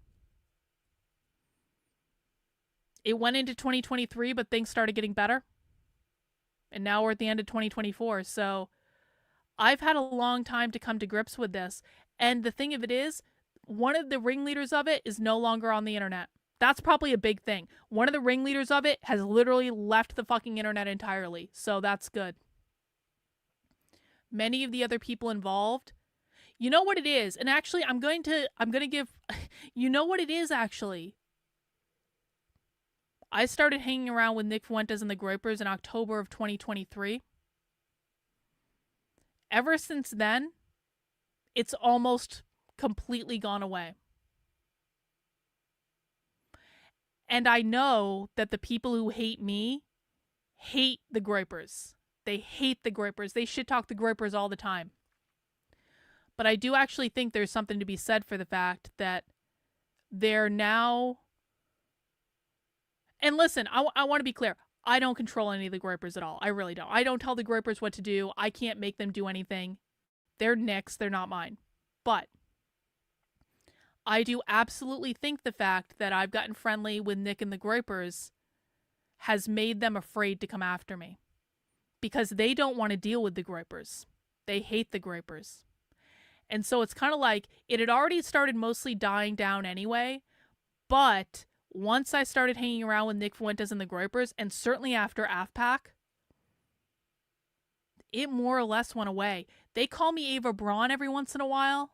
It went into 2023, but things started getting better. And now we're at the end of 2024. So I've had a long time to come to grips with this. And the thing of it is, one of the ringleaders of it is no longer on the internet. That's probably a big thing. One of the ringleaders of it has literally left the fucking internet entirely. So that's good. Many of the other people involved, you know what it is. And actually, I'm going to give, you know what it is actually. I started hanging around with Nick Fuentes and the Groypers in October of 2023. Ever since then, it's almost completely gone away. And I know that the people who hate me hate the Groypers. They hate the Groypers. They shit talk the Groypers all the time. But I do actually think there's something to be said for the fact that they're now... And listen, I want to be clear. I don't control any of the Groypers at all. I really don't. I don't tell the Groypers what to do. I can't make them do anything. They're Nick's. They're not mine. But I do absolutely think the fact that I've gotten friendly with Nick and the Groypers has made them afraid to come after me. Because they don't want to deal with the Groypers. They hate the Groypers. And so it's kind of like, it had already started mostly dying down anyway, but once I started hanging around with Nick Fuentes and the Groypers, and certainly after AFPAC, it more or less went away. They call me Ava Braun every once in a while.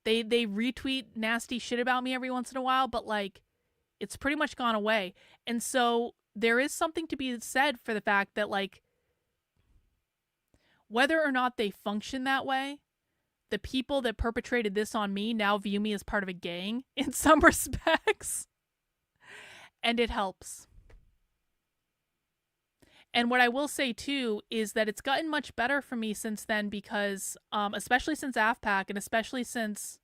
They retweet nasty shit about me every once in a while, but like, it's pretty much gone away. And so there is something to be said for the fact that like, whether or not they function that way, the people that perpetrated this on me now view me as part of a gang in some respects. And it helps. And what I will say too is that it's gotten much better for me since then because, especially since AFPAC and especially since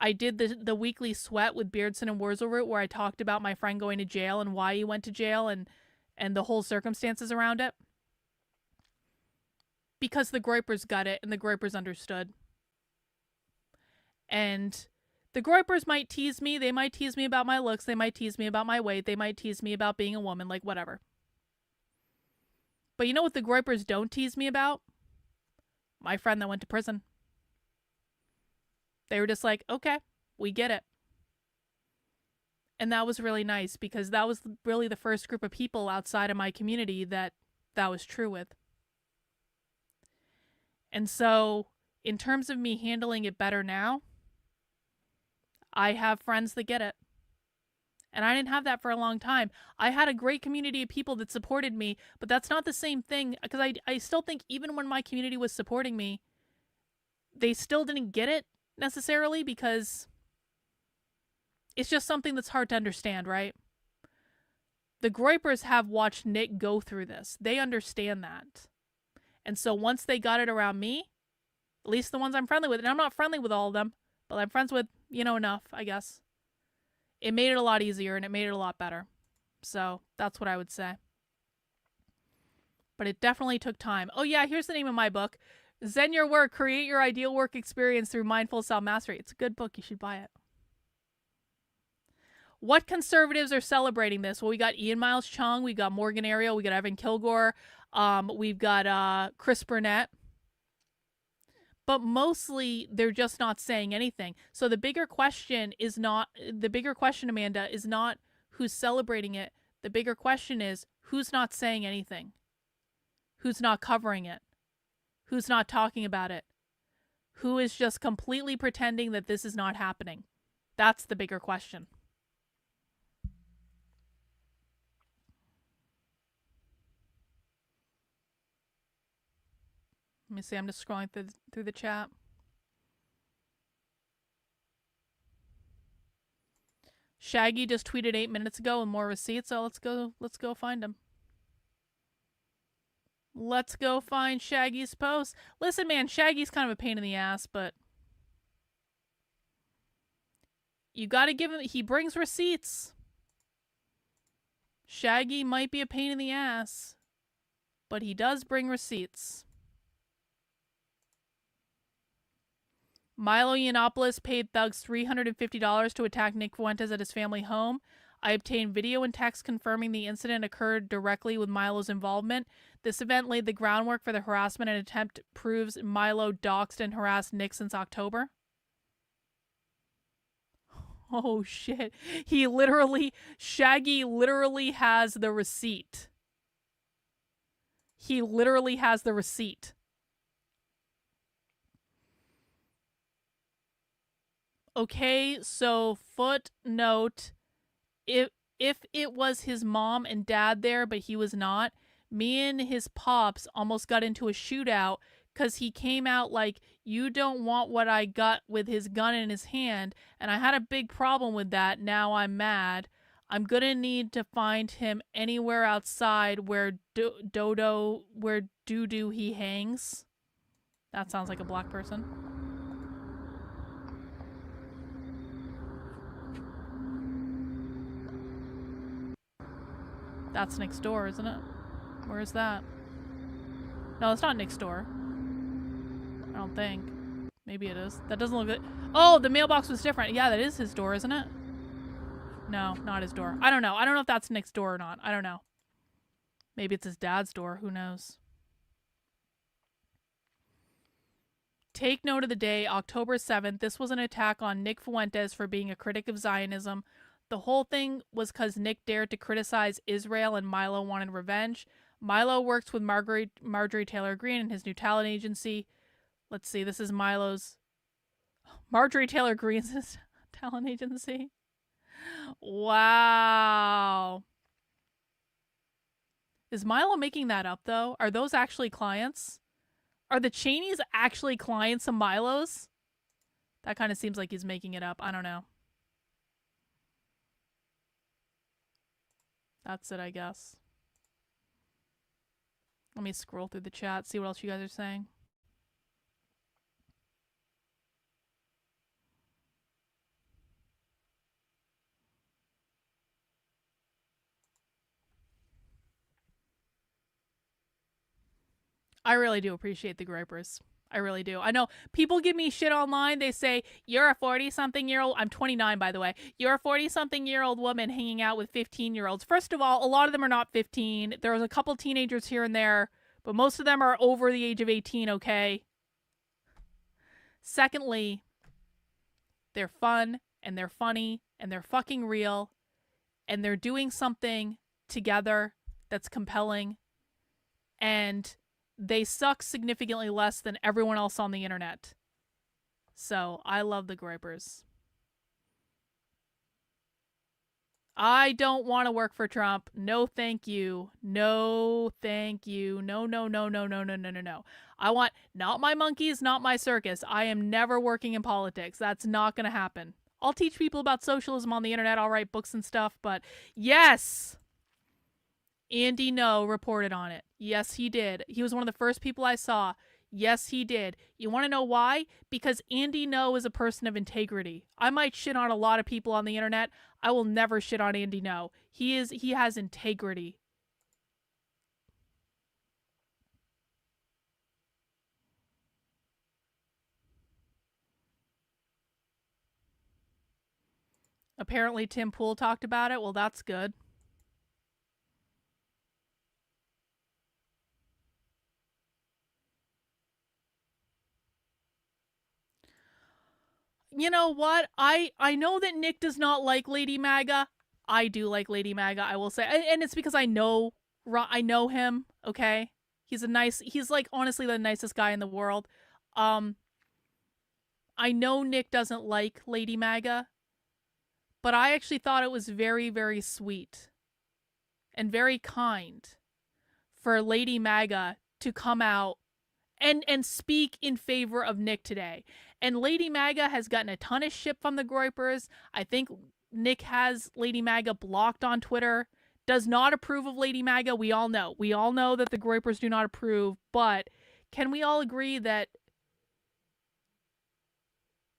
I did the weekly sweat with Beardson and Wurzelroot where I talked about my friend going to jail and why he went to jail and the whole circumstances around it. Because the Groypers got it and the Groypers understood. And the Groypers might tease me. They might tease me about my looks. They might tease me about my weight. They might tease me about being a woman, like whatever. But you know what the Groypers don't tease me about? My friend that went to prison. They were just like, okay, we get it. And that was really nice because that was really the first group of people outside of my community that was true with. And so, in terms of me handling it better now, I have friends that get it. And I didn't have that for a long time. I had a great community of people that supported me, but that's not the same thing because I still think even when my community was supporting me, they still didn't get it necessarily because it's just something that's hard to understand, right? The Groypers have watched Nick go through this. They understand that. And so once they got it around me, at least the ones I'm friendly with, and I'm not friendly with all of them, but I'm friends with, enough, I guess. It made it a lot easier and it made it a lot better. So that's what I would say. But it definitely took time. Oh yeah, here's the name of my book. Zen Your Work, Create Your Ideal Work Experience Through Mindful Self-Mastery. It's a good book. You should buy it. What conservatives are celebrating this? Well, we got Ian Miles Chung. We got Morgan Ariel. We got Evan Kilgore. We've got Chris Burnett. But mostly, they're just not saying anything. So the bigger question, Amanda, is not who's celebrating it. The bigger question is who's not saying anything? Who's not covering it? Who's not talking about it? Who is just completely pretending that this is not happening? That's the bigger question. Let me see. I'm just scrolling through the chat. Shaggy just tweeted 8 minutes ago with more receipts. So let's go find him. Let's go find Shaggy's post. Listen, man, Shaggy's kind of a pain in the ass, but you got to give him. He brings receipts. Shaggy might be a pain in the ass, but he does bring receipts. Milo Yiannopoulos paid thugs $350 to attack Nick Fuentes at his family home. I obtained video and text confirming the incident occurred directly with Milo's involvement. This event laid the groundwork for the harassment and attempt proves Milo doxed and harassed Nick since October. Oh shit. Shaggy literally has the receipt. He literally has the receipt. Okay, so footnote, if it was his mom and dad there, but he was not, me and his pops almost got into a shootout because he came out like, you don't want what I got with his gun in his hand, and I had a big problem with that. Now I'm mad. I'm gonna need to find him anywhere outside where Doo-doo he hangs. That sounds like a black person. That's next door, isn't it? Where is that? No, it's not next door. I don't think. Maybe it is. That doesn't look good. Oh, the mailbox was different. Yeah, that is his door, isn't it? No, not his door. I don't know. I don't know if that's next door or not. I don't know. Maybe it's his dad's door. Who knows? Take note of the day, October 7th. This was an attack on Nick Fuentes for being a critic of Zionism. The whole thing was because Nick dared to criticize Israel and Milo wanted revenge. Milo works with Marjorie Taylor Greene and his new talent agency. Let's see, this is Milo's... Marjorie Taylor Greene's talent agency. Wow. Is Milo making that up, though? Are those actually clients? Are the Cheneys actually clients of Milo's? That kind of seems like he's making it up. I don't know. That's it, I guess. Let me scroll through the chat, see what else you guys are saying. I really do appreciate the gripers. I really do. I know people give me shit online. They say, you're a 40-something-year-old. I'm 29, by the way. You're a 40-something-year-old woman hanging out with 15-year-olds. First of all, a lot of them are not 15. There's a couple teenagers here and there, but most of them are over the age of 18, okay? Secondly, they're fun, and they're funny, and they're fucking real, and they're doing something together that's compelling, and they suck significantly less than everyone else on the internet. So, I love the gripers. I don't want to work for Trump. No, thank you. No, thank you. No, no, no, no, no, no, no, no, no. I want not my monkeys, not my circus. I am never working in politics. That's not going to happen. I'll teach people about socialism on the internet. I'll write books and stuff. But yes, Andy No reported on it. Yes, he did. He was one of the first people I saw. Yes, he did. You want to know why? Because Andy No is a person of integrity. I might shit on a lot of people on the internet. I will never shit on Andy No. He has integrity. Apparently Tim Pool talked about it. Well, that's good. You know what? I know that Nick does not like Lady Maga. I do like Lady Maga, I will say. And it's because I know him, okay? He's like honestly the nicest guy in the world. I know Nick doesn't like Lady Maga, but I actually thought it was very, very sweet and very kind for Lady Maga to come out and speak in favor of Nick today. And Lady Maga has gotten a ton of shit from the Groypers. I think Nick has Lady Maga blocked on Twitter. Does not approve of Lady Maga. We all know. We all know that the Groypers do not approve. But can we all agree that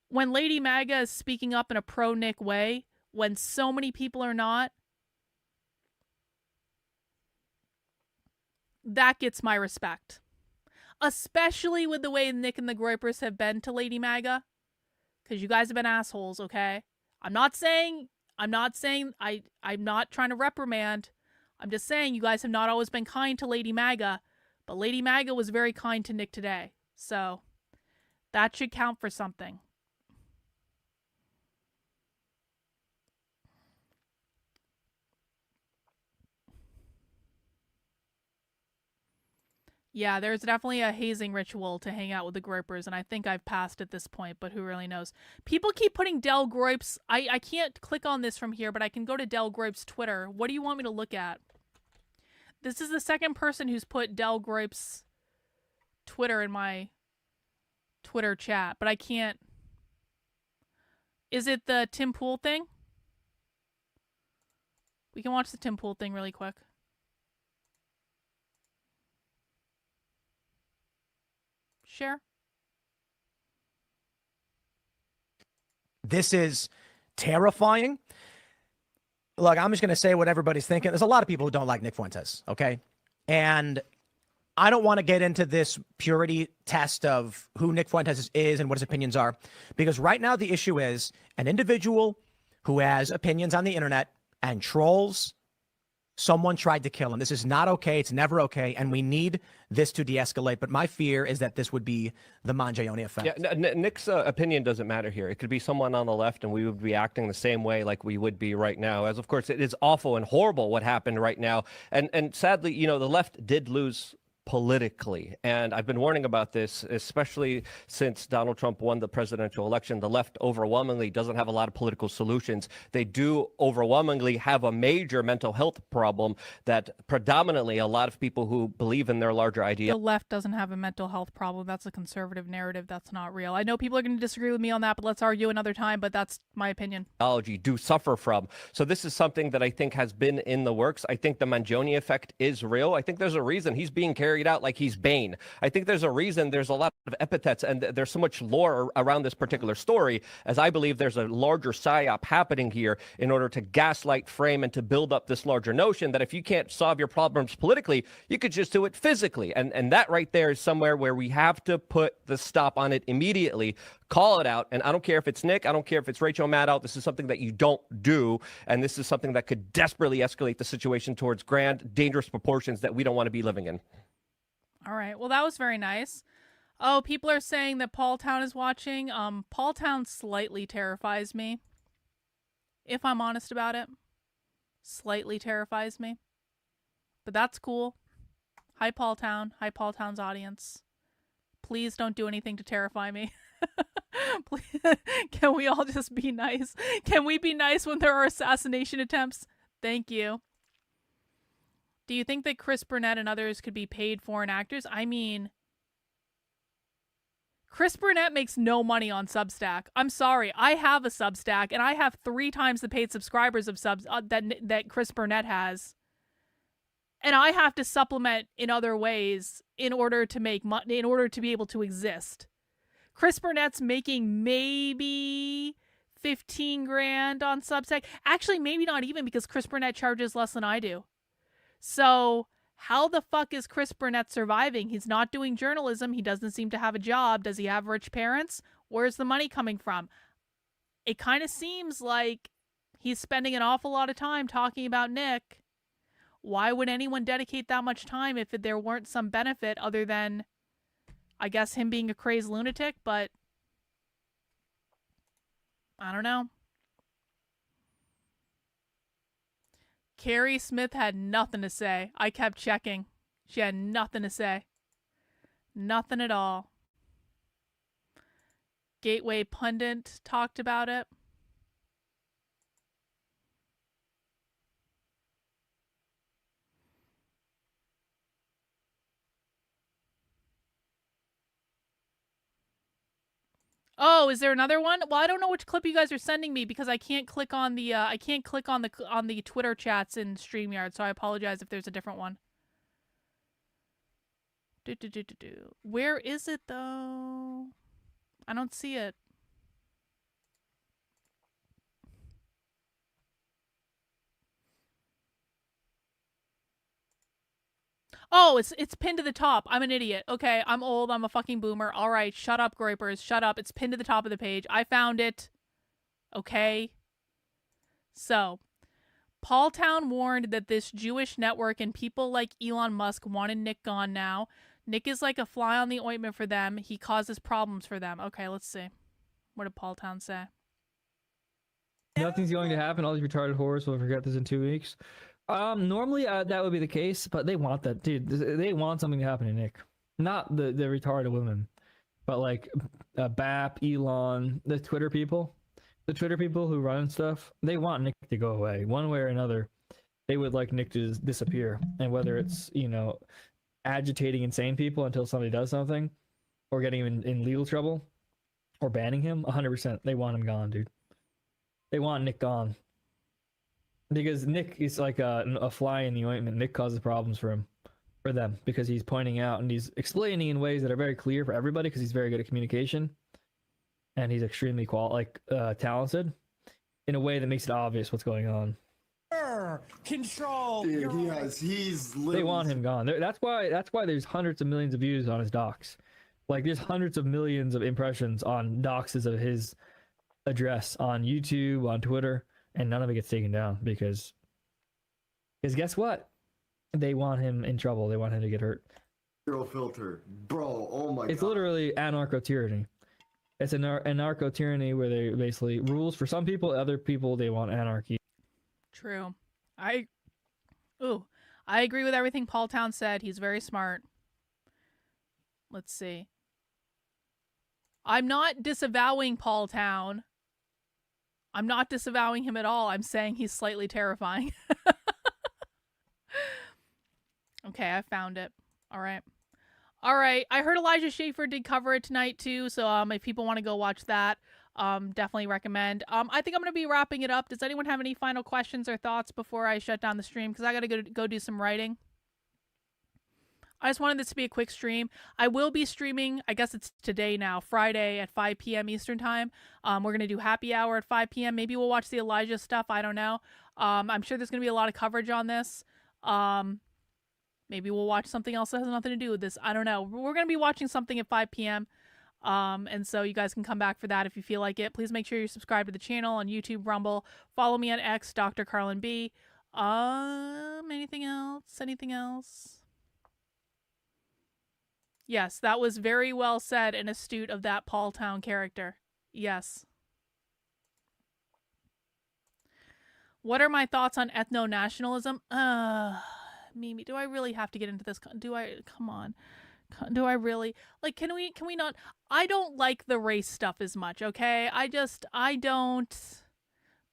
when Lady Maga is speaking up in a pro-Nick way, when so many people are not, that gets my respect. Especially with the way Nick and the Groypers have been to Lady Maga. Because you guys have been assholes, okay? I'm not trying to reprimand. I'm just saying you guys have not always been kind to Lady Maga. But Lady Maga was very kind to Nick today. So, that should count for something. Yeah, there's definitely a hazing ritual to hang out with the Groypers, and I think I've passed at this point, but who really knows? People keep putting Del Groyp's... I can't click on this from here, but I can go to Del Groyp's Twitter. What do you want me to look at? This is the second person who's put Del Groyp's Twitter in my Twitter chat, but I can't... Is it the Tim Pool thing? We can watch the Tim Pool thing really quick. Share. This is terrifying. Look, I'm just going to say what everybody's thinking. There's a lot of people who don't like Nick Fuentes, okay? And I don't want to get into this purity test of who Nick Fuentes is and what his opinions are, because right now the issue is an individual who has opinions on the internet and trolls. Someone tried to kill him. This is not okay. It's never okay. And we need this to de-escalate. But my fear is that this would be the Mangione effect. Yeah, Nick's opinion doesn't matter here. It could be someone on the left and we would be acting the same way like we would be right now. As of course, it is awful and horrible what happened right now. And sadly, you know, the left did lose politically. And I've been warning about this, especially since Donald Trump won the presidential election. The left overwhelmingly doesn't have a lot of political solutions. They do overwhelmingly have a major mental health problem that predominantly a lot of people who believe in their larger idea. The left doesn't have a mental health problem. That's a conservative narrative. That's not real. I know people are going to disagree with me on that, but let's argue another time. But that's my opinion. Do suffer from. So this is something that I think has been in the works. I think the Mangione effect is real. I think there's a reason he's being carried carried out like he's Bane. I think there's a reason there's a lot of epithets and there's so much lore around this particular story, as I believe there's a larger psyop happening here in order to gaslight, frame, and to build up this larger notion that if you can't solve your problems politically, you could just do it physically. And that right there is somewhere where we have to put the stop on it immediately, call it out. And I don't care if it's Nick, I don't care if it's Rachel Maddow, this is something that you don't do. And this is something that could desperately escalate the situation towards grand, dangerous proportions that we don't want to be living in. All right. Well, that was very nice. Oh, people are saying that Paul Town is watching. Paul Town slightly terrifies me. If I'm honest about it. Slightly terrifies me. But that's cool. Hi, Paul Town. Hi, Paul Town's audience. Please don't do anything to terrify me. Please, can we all just be nice? Can we be nice when there are assassination attempts? Thank you. Do you think that Chris Burnett and others could be paid foreign actors? I mean, Chris Burnett makes no money on Substack. I'm sorry. I have a Substack, and I have 3 times the paid subscribers of that Chris Burnett has. And I have to supplement in other ways in order to make money, in order to be able to exist. Chris Burnett's making maybe 15 grand on Substack. Actually, maybe not even, because Chris Burnett charges less than I do. So how the fuck is Chris Burnett surviving? He's not doing journalism. He doesn't seem to have a job. Does he have rich parents? Where's the money coming from? It kind of seems like he's spending an awful lot of time talking about Nick. Why would anyone dedicate that much time if there weren't some benefit other than, I guess, him being a crazed lunatic? But I don't know. Carrie Smith had nothing to say. I kept checking. She had nothing to say. Nothing at all. Gateway Pundit talked about it. Oh, is there another one? Well, I don't know which clip you guys are sending me because I can't click on the on the Twitter chats in StreamYard, so I apologize if there's a different one. Where is it though? I don't see it. Oh, it's pinned to the top. I'm an idiot. Okay, I'm old. I'm a fucking boomer. All right, shut up, Groypers. Shut up. It's pinned to the top of the page. I found it. Okay. So, Paul Town warned that this Jewish network and people like Elon Musk wanted Nick gone now. Nick is like a fly on the ointment for them. He causes problems for them. Okay, let's see. What did Paul Town say? Nothing's going to happen. All these retarded whores will forget this in 2 weeks. Normally that would be the case, but they want that, dude. They want something to happen to Nick, not the retarded women, but like BAP, Elon, the Twitter people who run stuff. They want Nick to go away one way or another. They would like Nick to just disappear, and whether it's agitating insane people until somebody does something, or getting him in legal trouble, or banning him, 100%. They want him gone, dude. They want Nick gone. Because Nick is like a fly in the ointment. Nick causes problems for them, because he's pointing out and he's explaining in ways that are very clear for everybody, because he's very good at communication, and he's extremely talented in a way that makes it obvious what's going on. Control. Dude, he's they want him gone. That's why there's hundreds of millions of views on his docs. Like, there's hundreds of millions of impressions on docs of his address on YouTube, on Twitter. And none of it gets taken down because guess what? They want him in trouble. They want him to get hurt. Zero filter, bro. Oh my god. It's literally anarcho-tyranny. It's a anarcho-tyranny where they basically rules for some people, other people they want anarchy. True. I agree with everything Paul Town said. He's very smart. Let's see. I'm not disavowing Paul Town. I'm not disavowing him at all. I'm saying he's slightly terrifying. Okay, I found it. All right. All right. I heard Elijah Schaefer did cover it tonight too. So if people want to go watch that, definitely recommend. I think I'm going to be wrapping it up. Does anyone have any final questions or thoughts before I shut down the stream? Because I got to go do some writing. I just wanted this to be a quick stream. I will be streaming, I guess it's today now, Friday at 5 p.m. Eastern time. We're going to do happy hour at 5 p.m. Maybe we'll watch the Elijah stuff. I don't know. I'm sure there's going to be a lot of coverage on this. Maybe we'll watch something else that has nothing to do with this. I don't know. We're going to be watching something at 5 p.m. And so you guys can come back for that if you feel like it. Please make sure you're subscribed to the channel on YouTube, Rumble. Follow me on X, Dr. Carlin B. Anything else? Anything else? Yes, that was very well said and astute of that Paul Town character. Yes. What are my thoughts on ethno-nationalism? Mimi, do I really have to get into this? Come on. Do I really? Like, can we not? I don't like the race stuff as much, okay? I don't.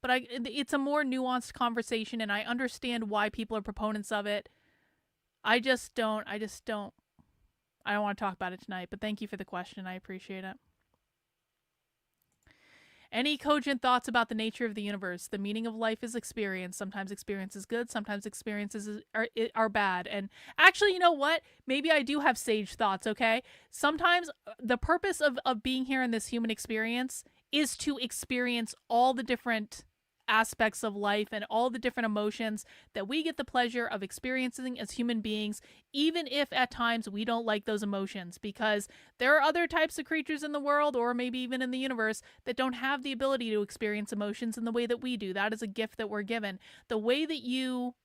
But it's a more nuanced conversation, and I understand why people are proponents of it. I don't want to talk about it tonight, but thank you for the question. I appreciate it. Any cogent thoughts about the nature of the universe? The meaning of life is experience. Sometimes experience is good. Sometimes experiences are bad. And actually, you know what? Maybe I do have sage thoughts, okay? Sometimes the purpose of being here in this human experience is to experience all the different aspects of life and all the different emotions that we get the pleasure of experiencing as human beings, even if at times we don't like those emotions, because there are other types of creatures in the world, or maybe even in the universe, that don't have the ability to experience emotions in the way that we do. That is a gift that we're given. The way that you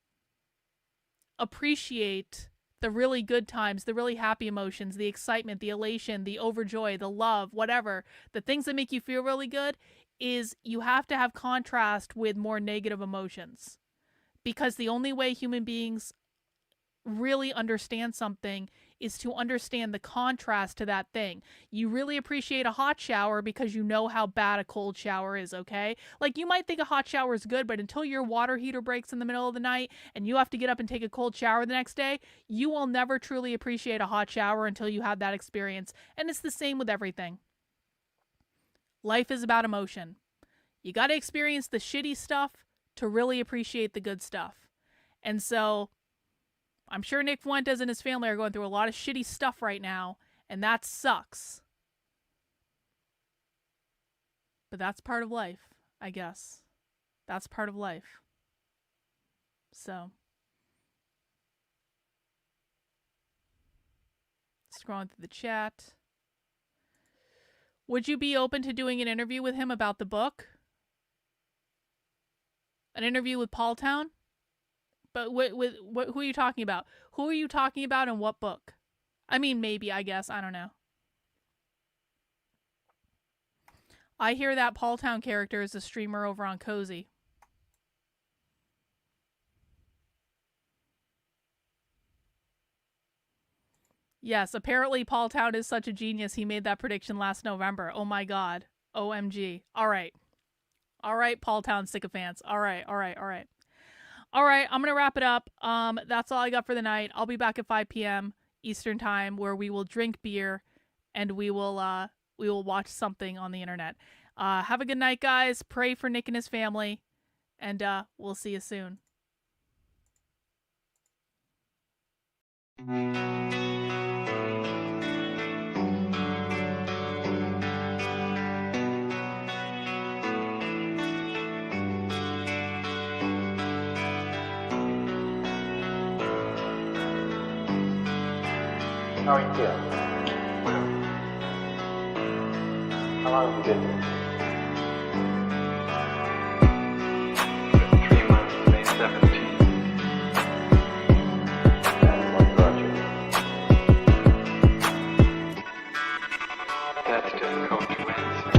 appreciate the really good times, the really happy emotions, the excitement, the elation, the overjoy, the love, whatever, the things that make you feel really good, is you have to have contrast with more negative emotions. Because the only way human beings really understand something is to understand the contrast to that thing. You really appreciate a hot shower because you know how bad a cold shower is, okay? Like, you might think a hot shower is good, but until your water heater breaks in the middle of the night and you have to get up and take a cold shower the next day, you will never truly appreciate a hot shower until you have that experience. And it's the same with everything. Life is about emotion. You got to experience the shitty stuff to really appreciate the good stuff. And so I'm sure Nick Fuentes and his family are going through a lot of shitty stuff right now, and that sucks. But that's part of life, I guess. That's part of life. So, scrolling through the chat. Would you be open to doing an interview with him about the book? An interview with Paul Town? But who are you talking about? Who are you talking about and what book? I mean, maybe, I guess. I don't know. I hear that Paul Town character is a streamer over on Cozy. Yes, apparently Paul Town is such a genius. He made that prediction last November. Oh my god. OMG. All right. All right, Paul Town sycophants. All right. All right. All right, I'm going to wrap it up. That's all I got for the night. I'll be back at 5 p.m. Eastern time, where we will drink beer and we will watch something on the internet. Have a good night, guys. Pray for Nick and his family, and we'll see you soon. How are you feeling? How long have you been here? 3 months, May 17th. And what brought you? That's difficult to answer.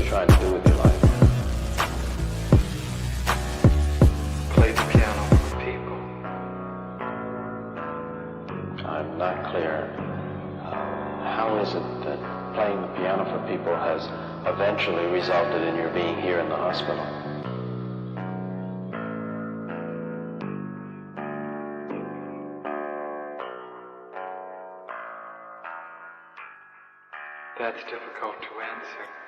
trying to do with your life? Play the piano for people. I'm not clear. How is it that playing the piano for people has eventually resulted in your being here in the hospital? That's difficult to answer.